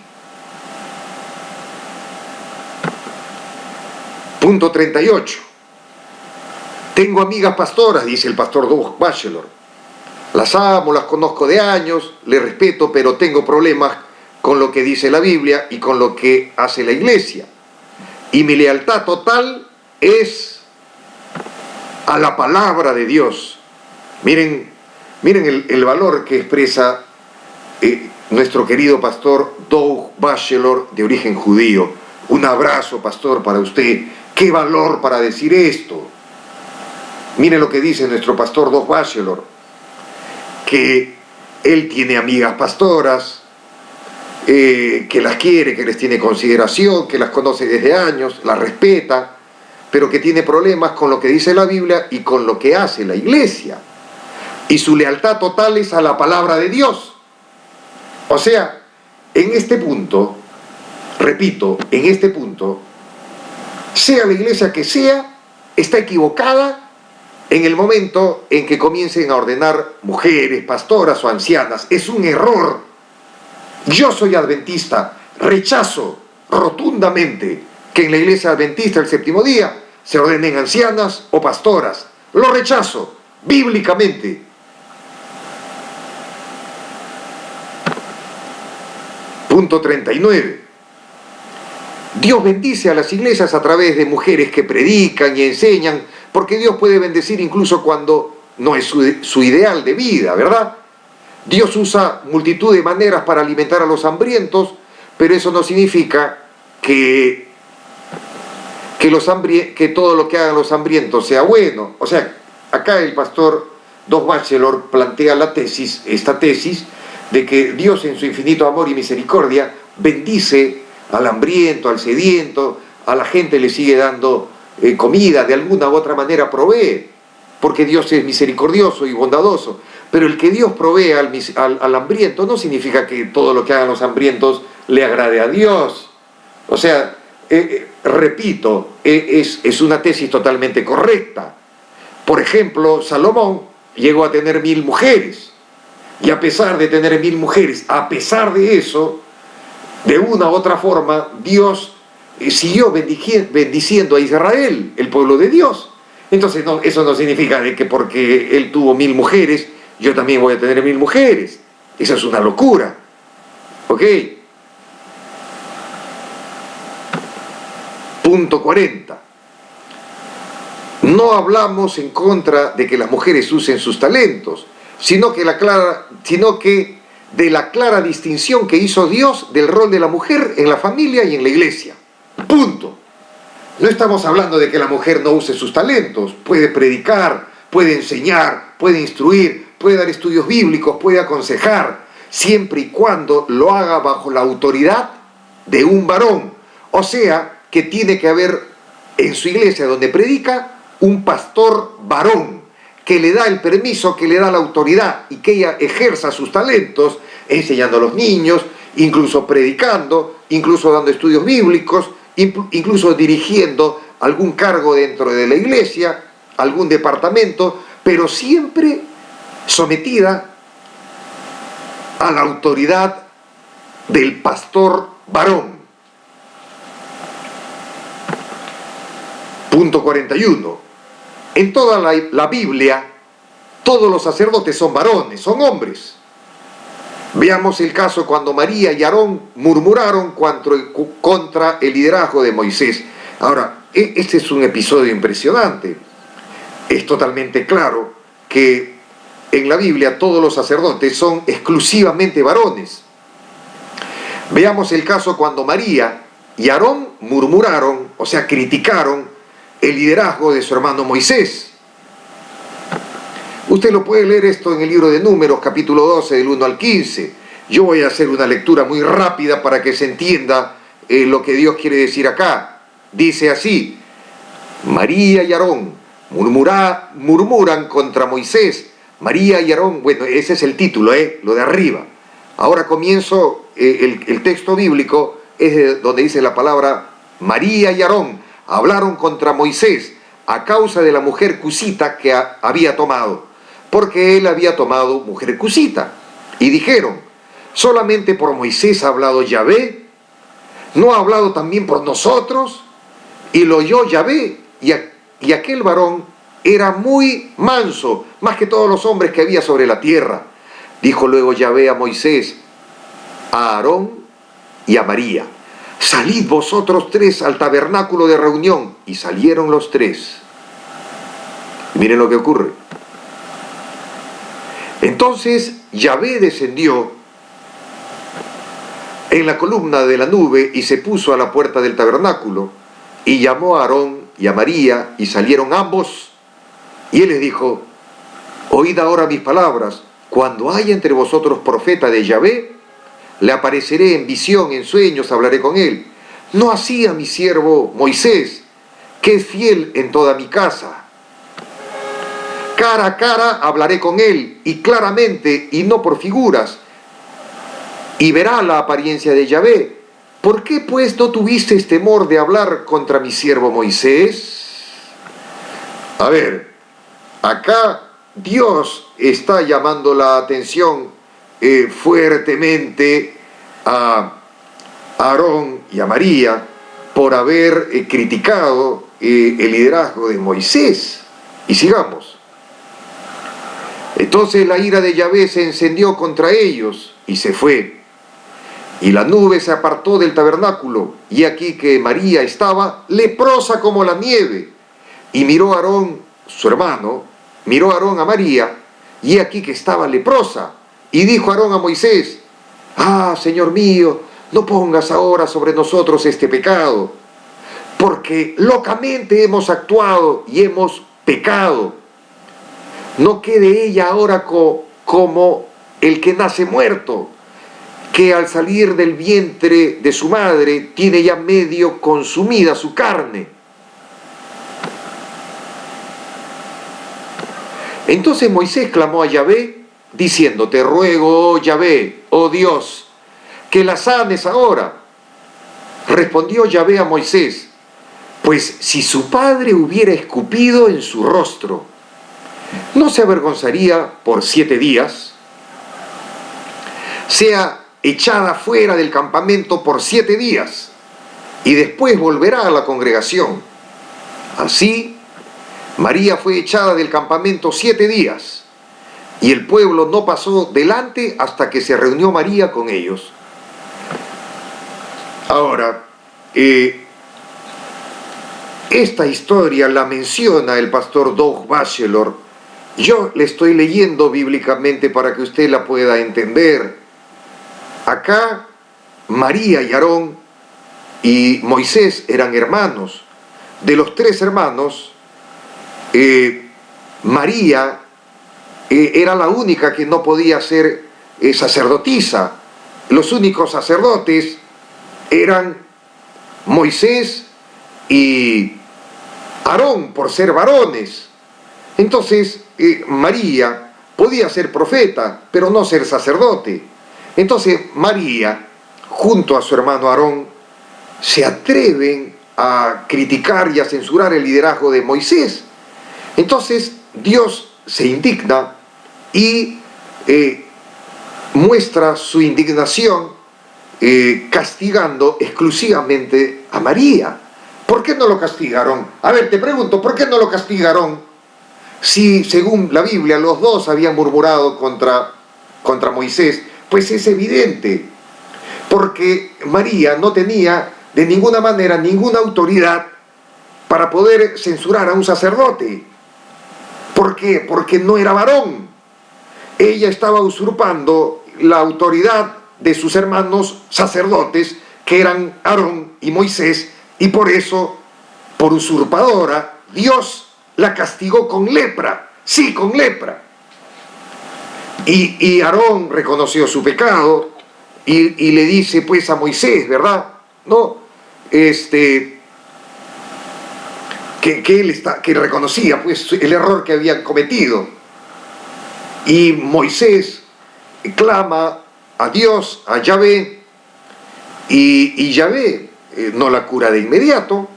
Punto 38. Tengo amigas pastoras, dice el pastor Doug Batchelor. Las amo, las conozco de años, les respeto, pero tengo problemas con lo que dice la Biblia y con lo que hace la iglesia. Y mi lealtad total es a la palabra de Dios. Miren el valor que expresa nuestro querido pastor Doug Batchelor, de origen judío. Un abrazo, pastor, para usted. ¡Qué valor para decir esto! Miren lo que dice nuestro pastor Doug Batchelor, que él tiene amigas pastoras, que las quiere, que les tiene consideración, que las conoce desde años, las respeta, pero que tiene problemas con lo que dice la Biblia y con lo que hace la iglesia. Y su lealtad total es a la palabra de Dios. O sea, en este punto, repito, en este punto, sea la iglesia que sea, está equivocada en el momento en que comiencen a ordenar mujeres, pastoras o ancianas. Es un error. Yo soy adventista, rechazo rotundamente que en la iglesia adventista el séptimo día se ordenen ancianas o pastoras. Lo rechazo, bíblicamente. Punto 39. Dios bendice a las iglesias a través de mujeres que predican y enseñan, porque Dios puede bendecir incluso cuando no es su ideal de vida, ¿verdad? Dios usa multitud de maneras para alimentar a los hambrientos, pero eso no significa que todo lo que hagan los hambrientos sea bueno. O sea, acá el pastor Doug Batchelor plantea esta tesis, de que Dios en su infinito amor y misericordia bendice al hambriento, al sediento, a la gente le sigue dando comida, de alguna u otra manera provee, porque Dios es misericordioso y bondadoso. Pero el que Dios provee al hambriento no significa que todo lo que hagan los hambrientos le agrade a Dios. O sea, repito, es una tesis totalmente correcta. Por ejemplo, Salomón llegó a tener 1000 mujeres, y a pesar de tener 1000 mujeres, a pesar de eso, de una u otra forma, Dios siguió bendiciendo a Israel, el pueblo de Dios. Entonces, no, eso no significa de que porque él tuvo 1000 mujeres, yo también voy a tener 1000 mujeres. Eso es una locura. ¿Ok? Punto 40. No hablamos en contra de que las mujeres usen sus talentos, sino que de la clara distinción que hizo Dios del rol de la mujer en la familia y en la iglesia. Punto. No estamos hablando de que la mujer no use sus talentos. Puede predicar, puede enseñar, puede instruir, puede dar estudios bíblicos, puede aconsejar, siempre y cuando lo haga bajo la autoridad de un varón. O sea, que tiene que haber en su iglesia donde predica un pastor varón, que le da el permiso, que le da la autoridad y que ella ejerza sus talentos, enseñando a los niños, incluso predicando, incluso dando estudios bíblicos, incluso dirigiendo algún cargo dentro de la iglesia, algún departamento, pero siempre sometida a la autoridad del pastor varón. Punto 41. En toda la Biblia, todos los sacerdotes son varones, son hombres. Veamos el caso cuando María y Aarón murmuraron contra el liderazgo de Moisés. Ahora, este es un episodio impresionante. Es totalmente claro que en la Biblia todos los sacerdotes son exclusivamente varones. Veamos el caso cuando María y Aarón murmuraron, o sea, criticaron el liderazgo de su hermano Moisés. Usted lo puede leer esto en el libro de Números, capítulo 12, del 1 al 15. Yo voy a hacer una lectura muy rápida para que se entienda lo que Dios quiere decir acá. Dice así: María y Aarón murmuran contra Moisés. María y Aarón, bueno, ese es el título, lo de arriba. Ahora comienzo, el texto bíblico es donde dice la palabra María y Aarón hablaron contra Moisés a causa de la mujer cusita que había tomado, porque él había tomado mujer cusita. Y dijeron: ¿solamente por Moisés ha hablado Yahvé? ¿No ha hablado también por nosotros? Y lo oyó Yahvé, y aquel varón era muy manso, más que todos los hombres que había sobre la tierra. Dijo luego Yahvé a Moisés, a Aarón y a María: salid vosotros tres al tabernáculo de reunión. Y salieron los tres. Miren lo que ocurre. Entonces Yahvé descendió en la columna de la nube y se puso a la puerta del tabernáculo y llamó a Aarón y a María, y salieron ambos. Y él les dijo: oíd ahora mis palabras. Cuando haya entre vosotros profeta de Yahvé, le apareceré en visión, en sueños, hablaré con él. No así a mi siervo Moisés, que es fiel en toda mi casa. Cara a cara hablaré con él, y claramente, y no por figuras, y verá la apariencia de Yahvé. ¿Por qué pues no tuvisteis temor de hablar contra mi siervo Moisés? A ver, acá Dios está llamando la atención fuertemente a Aarón y a María por haber criticado el liderazgo de Moisés. Y sigamos. Entonces la ira de Yahvé se encendió contra ellos y se fue. Y la nube se apartó del tabernáculo, y aquí que María estaba leprosa como la nieve. Y miró a Aarón, su hermano, miró a Aarón a María, y aquí que estaba leprosa. Y dijo Aarón a Moisés: ah, Señor mío, no pongas ahora sobre nosotros este pecado, porque locamente hemos actuado y hemos pecado. No quede ella ahora como el que nace muerto, que al salir del vientre de su madre tiene ya medio consumida su carne. Entonces Moisés clamó a Yahvé, diciendo: te ruego, oh Yahvé, oh Dios, que la sanes ahora. Respondió Yahvé a Moisés: pues si su padre hubiera escupido en su rostro, ¿no se avergonzaría por 7 días? Sea echada fuera del campamento por 7 días, y después volverá a la congregación. Así, María fue echada del campamento 7 días, y el pueblo no pasó delante hasta que se reunió María con ellos. Ahora, esta historia la menciona el pastor Doug Batchelor. Yo le estoy leyendo bíblicamente para que usted la pueda entender. Acá María y Aarón y Moisés eran hermanos. De los 3 hermanos, María era la única que no podía ser sacerdotisa. Los únicos sacerdotes eran Moisés y Aarón, por ser varones. Entonces María podía ser profeta, pero no ser sacerdote. Entonces María, junto a su hermano Aarón, se atreven a criticar y a censurar el liderazgo de Moisés. Entonces Dios se indigna y muestra su indignación castigando exclusivamente a María. ¿Por qué no lo castigaron? A ver, te pregunto, ¿por qué no lo castigaron? Si, según la Biblia, los dos habían murmurado contra Moisés, pues es evidente, porque María no tenía de ninguna manera ninguna autoridad para poder censurar a un sacerdote. ¿Por qué? Porque no era varón. Ella estaba usurpando la autoridad de sus hermanos sacerdotes, que eran Aarón y Moisés, y por eso, por usurpadora, Dios la castigó con lepra. Sí, con lepra. Y Aarón reconoció su pecado y le dice pues a Moisés, ¿verdad? ¿No? Que él reconocía pues el error que habían cometido. Y Moisés clama a Dios, a Yahvé, y Yahvé no la cura de inmediato.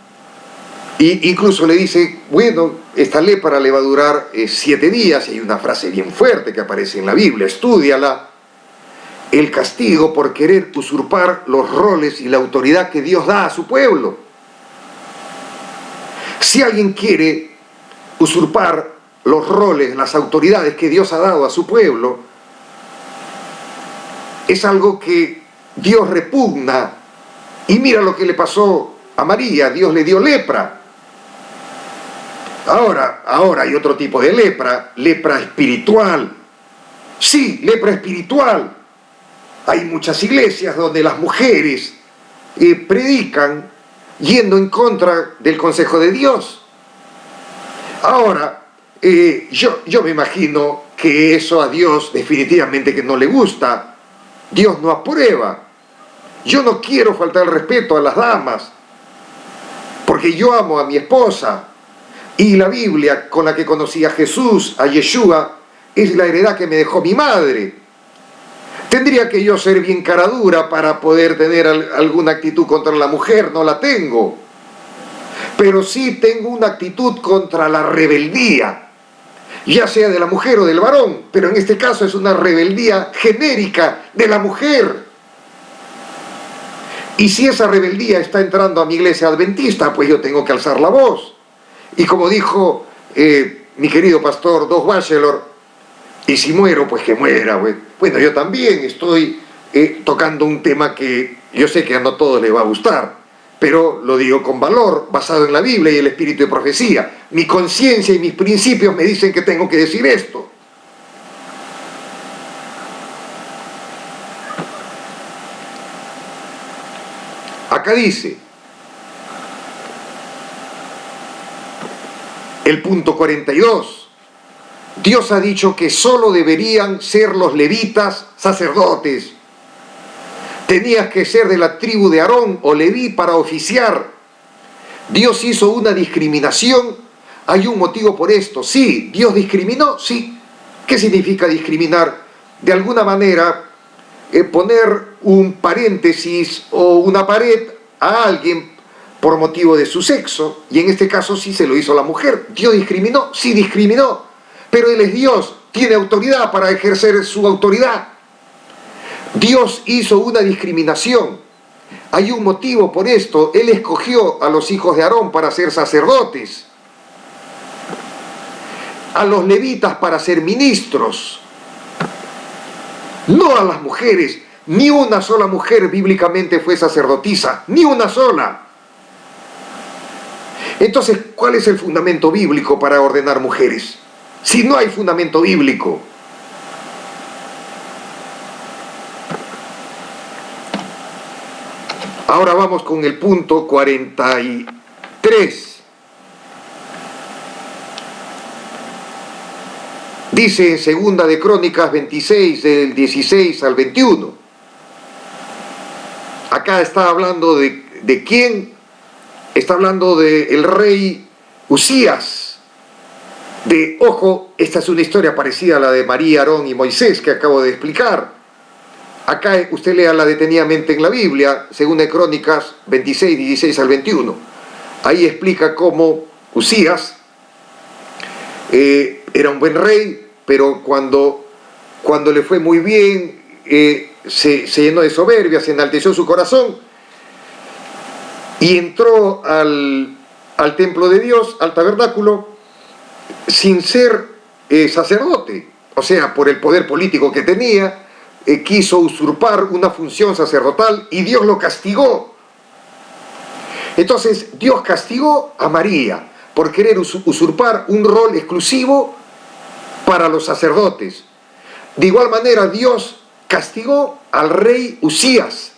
Y incluso le dice, bueno, esta lepra le va a durar 7 días, y hay una frase bien fuerte que aparece en la Biblia, estúdiala, el castigo por querer usurpar los roles y la autoridad que Dios da a su pueblo. Si alguien quiere usurpar los roles, las autoridades que Dios ha dado a su pueblo, es algo que Dios repugna. Y mira lo que le pasó a María, Dios le dio lepra. Ahora hay otro tipo de lepra, lepra espiritual. Sí, lepra espiritual. Hay muchas iglesias donde las mujeres predican yendo en contra del consejo de Dios. Ahora, yo me imagino que eso a Dios definitivamente que no le gusta. Dios no aprueba. Yo no quiero faltar el respeto a las damas, porque yo amo a mi esposa. Y la Biblia con la que conocí a Jesús, a Yeshua, es la heredad que me dejó mi madre. ¿Tendría que yo ser bien cara dura para poder tener alguna actitud contra la mujer? No la tengo. Pero sí tengo una actitud contra la rebeldía, ya sea de la mujer o del varón, pero en este caso es una rebeldía genérica de la mujer. Y si esa rebeldía está entrando a mi iglesia adventista, pues yo tengo que alzar la voz. Y como dijo mi querido pastor Doug Batchelor, y si muero, pues que muera. Bueno, yo también estoy tocando un tema que yo sé que a no todos les va a gustar, pero lo digo con valor, basado en la Biblia y el espíritu de profecía. Mi conciencia y mis principios me dicen que tengo que decir esto. Acá dice, el punto 42, Dios ha dicho que solo deberían ser los levitas sacerdotes. Tenías que ser de la tribu de Aarón o Leví para oficiar. Dios hizo una discriminación. Hay un motivo por esto. Sí, Dios discriminó, sí. ¿Qué significa discriminar? De alguna manera, poner un paréntesis o una pared a alguien por motivo de su sexo, y en este caso sí se lo hizo la mujer. ¿Dios discriminó? Sí discriminó, pero Él es Dios, tiene autoridad para ejercer su autoridad. Dios hizo una discriminación. Hay un motivo por esto. Él escogió a los hijos de Aarón para ser sacerdotes, a los levitas para ser ministros, no a las mujeres. Ni una sola mujer bíblicamente fue sacerdotisa, ni una sola. Entonces, ¿cuál es el fundamento bíblico para ordenar mujeres? Si no hay fundamento bíblico. Ahora vamos con el punto 43. Dice en Segunda de Crónicas 26, del 16 al 21. Acá está hablando de quién. Está hablando del rey Usías. Ojo, esta es una historia parecida a la de María, Aarón y Moisés que acabo de explicar. Acá usted léala detenidamente en la Biblia, Segunda de Crónicas 26, 16 al 21. Ahí explica cómo Usías era un buen rey, pero cuando le fue muy bien, se llenó de soberbia, se enalteció su corazón y entró al templo de Dios, al tabernáculo, sin ser sacerdote. O sea, por el poder político que tenía, quiso usurpar una función sacerdotal y Dios lo castigó. Entonces Dios castigó a María por querer usurpar un rol exclusivo para los sacerdotes. De igual manera Dios castigó al rey Usías,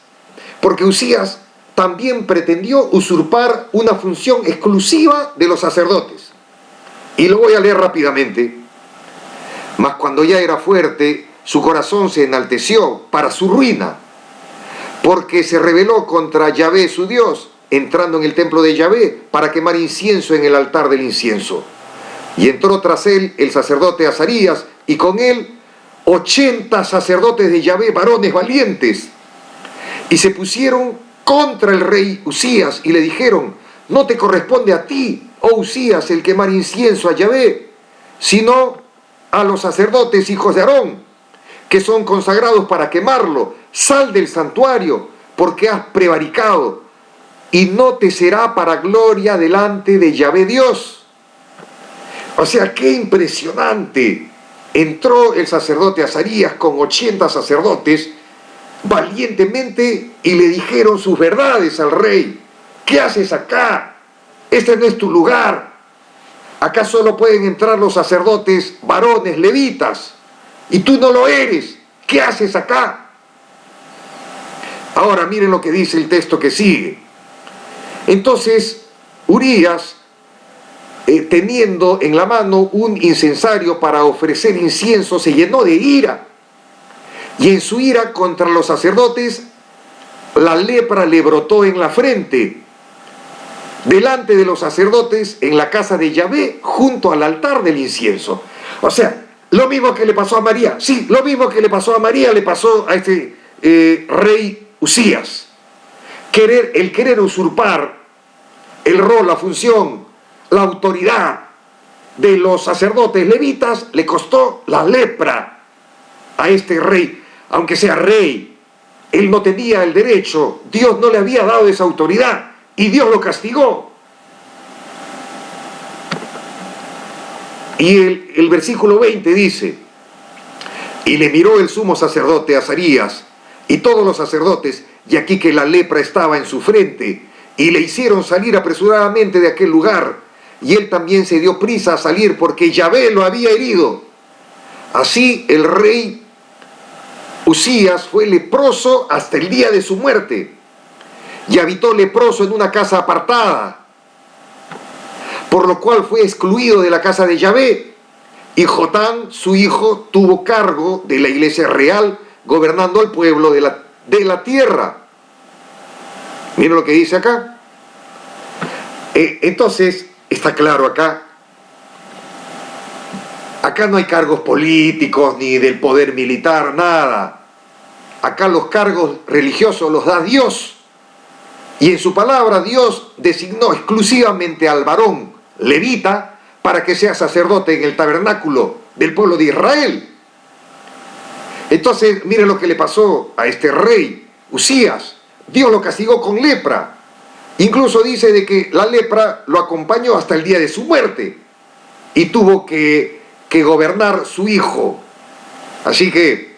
porque Usías también pretendió usurpar una función exclusiva de los sacerdotes. Y lo voy a leer rápidamente. Mas cuando ya era fuerte, su corazón se enalteció para su ruina, porque se rebeló contra Yahvé su Dios, entrando en el templo de Yahvé para quemar incienso en el altar del incienso. Y entró tras él el sacerdote Azarías, y con él 80 sacerdotes de Yahvé, varones valientes, y se pusieron contra el rey Usías y le dijeron: no te corresponde a ti, oh Usías, el quemar incienso a Yahvé, sino a los sacerdotes hijos de Aarón, que son consagrados para quemarlo. Sal del santuario, porque has prevaricado, y no te será para gloria delante de Yahvé Dios. O sea, qué impresionante. Entró el sacerdote Azarías con 80 sacerdotes valientemente y le dijeron sus verdades al rey. ¿Qué haces acá? Este no es tu lugar. Acá solo pueden entrar los sacerdotes varones, levitas, y tú no lo eres. ¿Qué haces acá? Ahora miren lo que dice el texto que sigue. Entonces Urías, teniendo en la mano un incensario para ofrecer incienso, se llenó de ira. Y en su ira contra los sacerdotes, la lepra le brotó en la frente, delante de los sacerdotes, en la casa de Yahvé, junto al altar del incienso. O sea, lo mismo que le pasó a María. Sí, lo mismo que le pasó a María, le pasó a este rey Usías. El querer usurpar el rol, la función, la autoridad de los sacerdotes levitas, le costó la lepra a este rey. Aunque sea rey, él no tenía el derecho, Dios no le había dado esa autoridad y Dios lo castigó. Y el versículo 20 dice: y le miró el sumo sacerdote Azarías y todos los sacerdotes, y aquí que la lepra estaba en su frente, y le hicieron salir apresuradamente de aquel lugar, y él también se dio prisa a salir porque Yahvé lo había herido. Así el rey Usías fue leproso hasta el día de su muerte, y habitó leproso en una casa apartada, por lo cual fue excluido de la casa de Yahvé. Y Jotán, su hijo, tuvo cargo de la iglesia real, gobernando al pueblo de la tierra. Miren lo que dice acá. Entonces, está claro acá. Acá no hay cargos políticos, ni del poder militar, nada. Acá los cargos religiosos los da Dios. Y en su palabra Dios designó exclusivamente al varón levita para que sea sacerdote en el tabernáculo del pueblo de Israel. Entonces, miren lo que le pasó a este rey Usías. Dios lo castigó con lepra. Incluso dice de que la lepra lo acompañó hasta el día de su muerte. Y tuvo que gobernar su hijo. Así que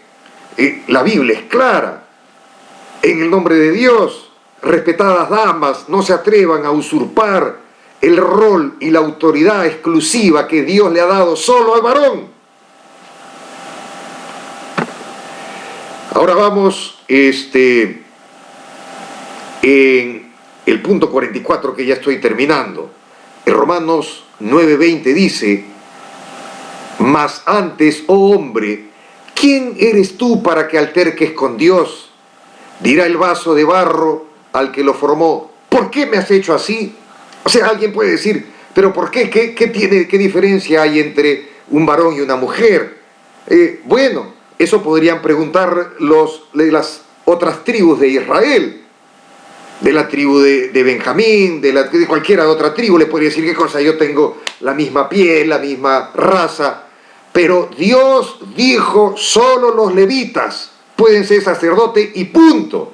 la Biblia es clara. En el nombre de Dios, respetadas damas, no se atrevan a usurpar el rol y la autoridad exclusiva que Dios le ha dado solo al varón. Ahora vamos en el punto 44, que ya estoy terminando. En Romanos 9:20 dice: mas antes, oh hombre, ¿quién eres tú para que alterques con Dios? Dirá el vaso de barro al que lo formó: ¿por qué me has hecho así? O sea, alguien puede decir: ¿pero por qué? ¿Qué diferencia hay entre un varón y una mujer? Bueno, eso podrían preguntar de las otras tribus de Israel, de la tribu de Benjamín, de cualquiera de otra tribu. Le podría decir: ¿qué cosa? Yo tengo la misma piel, la misma raza. Pero Dios dijo: solo los levitas pueden ser sacerdotes y punto.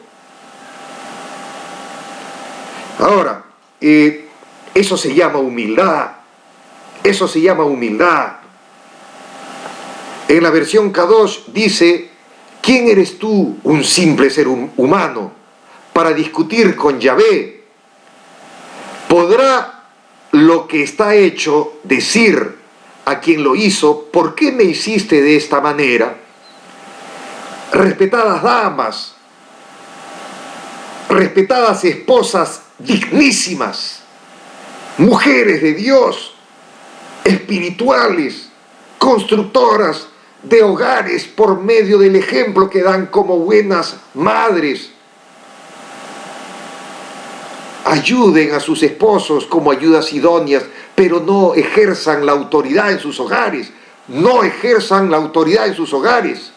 Ahora, eso se llama humildad. Eso se llama humildad. En la versión Kadosh dice: ¿quién eres tú, un simple ser humano, para discutir con Yahvé? ¿Podrá lo que está hecho decir a quien lo hizo, ¿por qué me hiciste de esta manera? Respetadas damas, respetadas esposas dignísimas, mujeres de Dios, espirituales, constructoras de hogares por medio del ejemplo que dan como buenas madres. Ayuden a sus esposos como ayudas idóneas, pero no ejerzan la autoridad en sus hogares. No ejerzan la autoridad en sus hogares,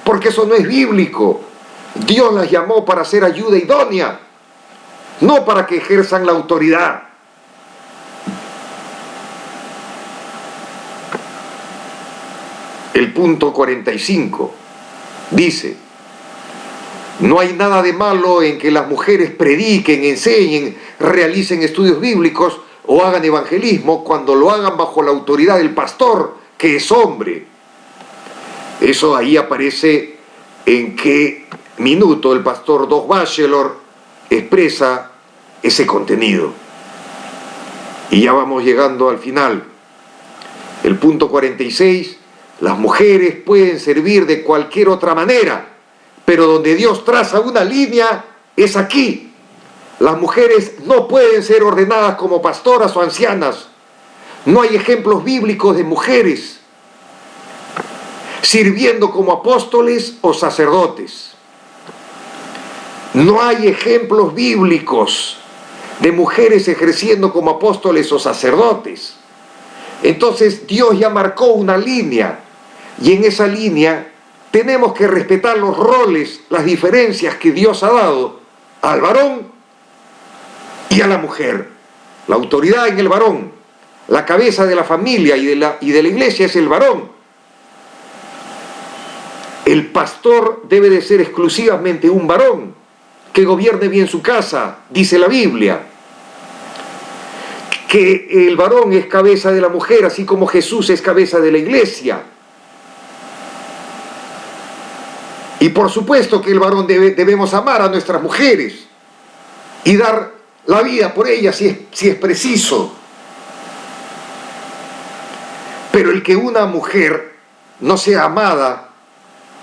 porque eso no es bíblico. Dios las llamó para ser ayuda idónea, no para que ejerzan la autoridad. El punto 45 dice: no hay nada de malo en que las mujeres prediquen, enseñen, realicen estudios bíblicos o hagan evangelismo cuando lo hagan bajo la autoridad del pastor, que es hombre. Eso ahí aparece en qué minuto el pastor Doug Batchelor expresa ese contenido. Y ya vamos llegando al final. El punto 46, las mujeres pueden servir de cualquier otra manera, pero donde Dios traza una línea es aquí. Las mujeres no pueden ser ordenadas como pastoras o ancianas. No hay ejemplos bíblicos de mujeres sirviendo como apóstoles o sacerdotes. No hay ejemplos bíblicos de mujeres ejerciendo como apóstoles o sacerdotes. Entonces Dios ya marcó una línea, y en esa línea tenemos que respetar los roles, las diferencias que Dios ha dado al varón y a la mujer. La autoridad en el varón, la cabeza de la familia y de la iglesia es el varón. El pastor debe de ser exclusivamente un varón que gobierne bien su casa, dice la Biblia. Que el varón es cabeza de la mujer, así como Jesús es cabeza de la iglesia. Y por supuesto que el varón debemos amar a nuestras mujeres y dar la vida por ellas si es preciso. Pero el que una mujer no sea amada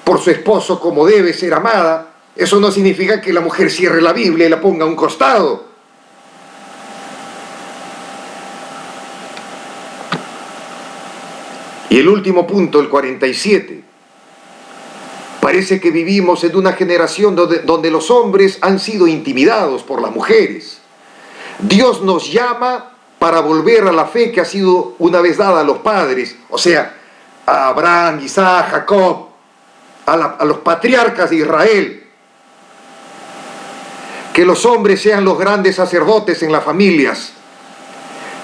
por su esposo como debe ser amada, eso no significa que la mujer cierre la Biblia y la ponga a un costado. Y el último punto, el 47. Parece que vivimos en una generación donde los hombres han sido intimidados por las mujeres. Dios nos llama para volver a la fe que ha sido una vez dada a los padres, o sea, a Abraham, Isaac, Jacob, a los patriarcas de Israel. Que los hombres sean los grandes sacerdotes en las familias.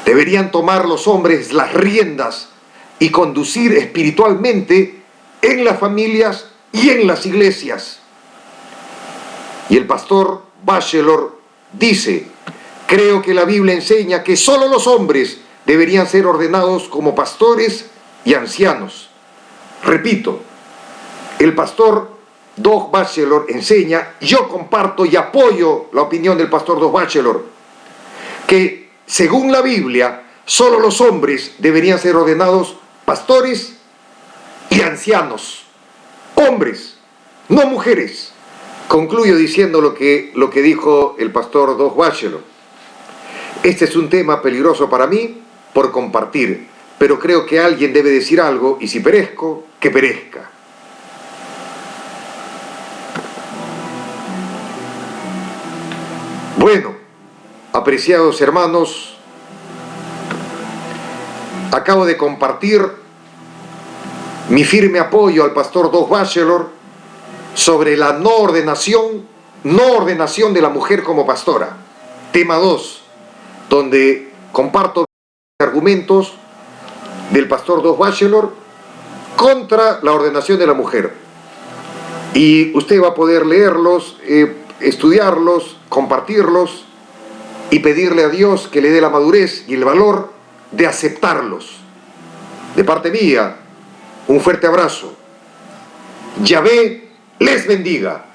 Deberían tomar los hombres las riendas y conducir espiritualmente en las familias y en las iglesias. Y el pastor Batchelor dice: creo que la Biblia enseña que solo los hombres deberían ser ordenados como pastores y ancianos. Repito, el pastor Doug Batchelor enseña, yo comparto y apoyo la opinión del pastor Doug Batchelor, que según la Biblia, solo los hombres deberían ser ordenados pastores y ancianos. Hombres, no mujeres. Concluyo diciendo lo que dijo el pastor Doug Batchelor. Este es un tema peligroso para mí por compartir, pero creo que alguien debe decir algo, y si perezco, que perezca. Bueno, apreciados hermanos, acabo de compartir mi firme apoyo al pastor Doug Batchelor sobre la no ordenación de la mujer como pastora. Tema 2, donde comparto argumentos del pastor Doug Batchelor contra la ordenación de la mujer. Y usted va a poder leerlos, estudiarlos, compartirlos y pedirle a Dios que le dé la madurez y el valor de aceptarlos. De parte mía, un fuerte abrazo. Yahvé les bendiga.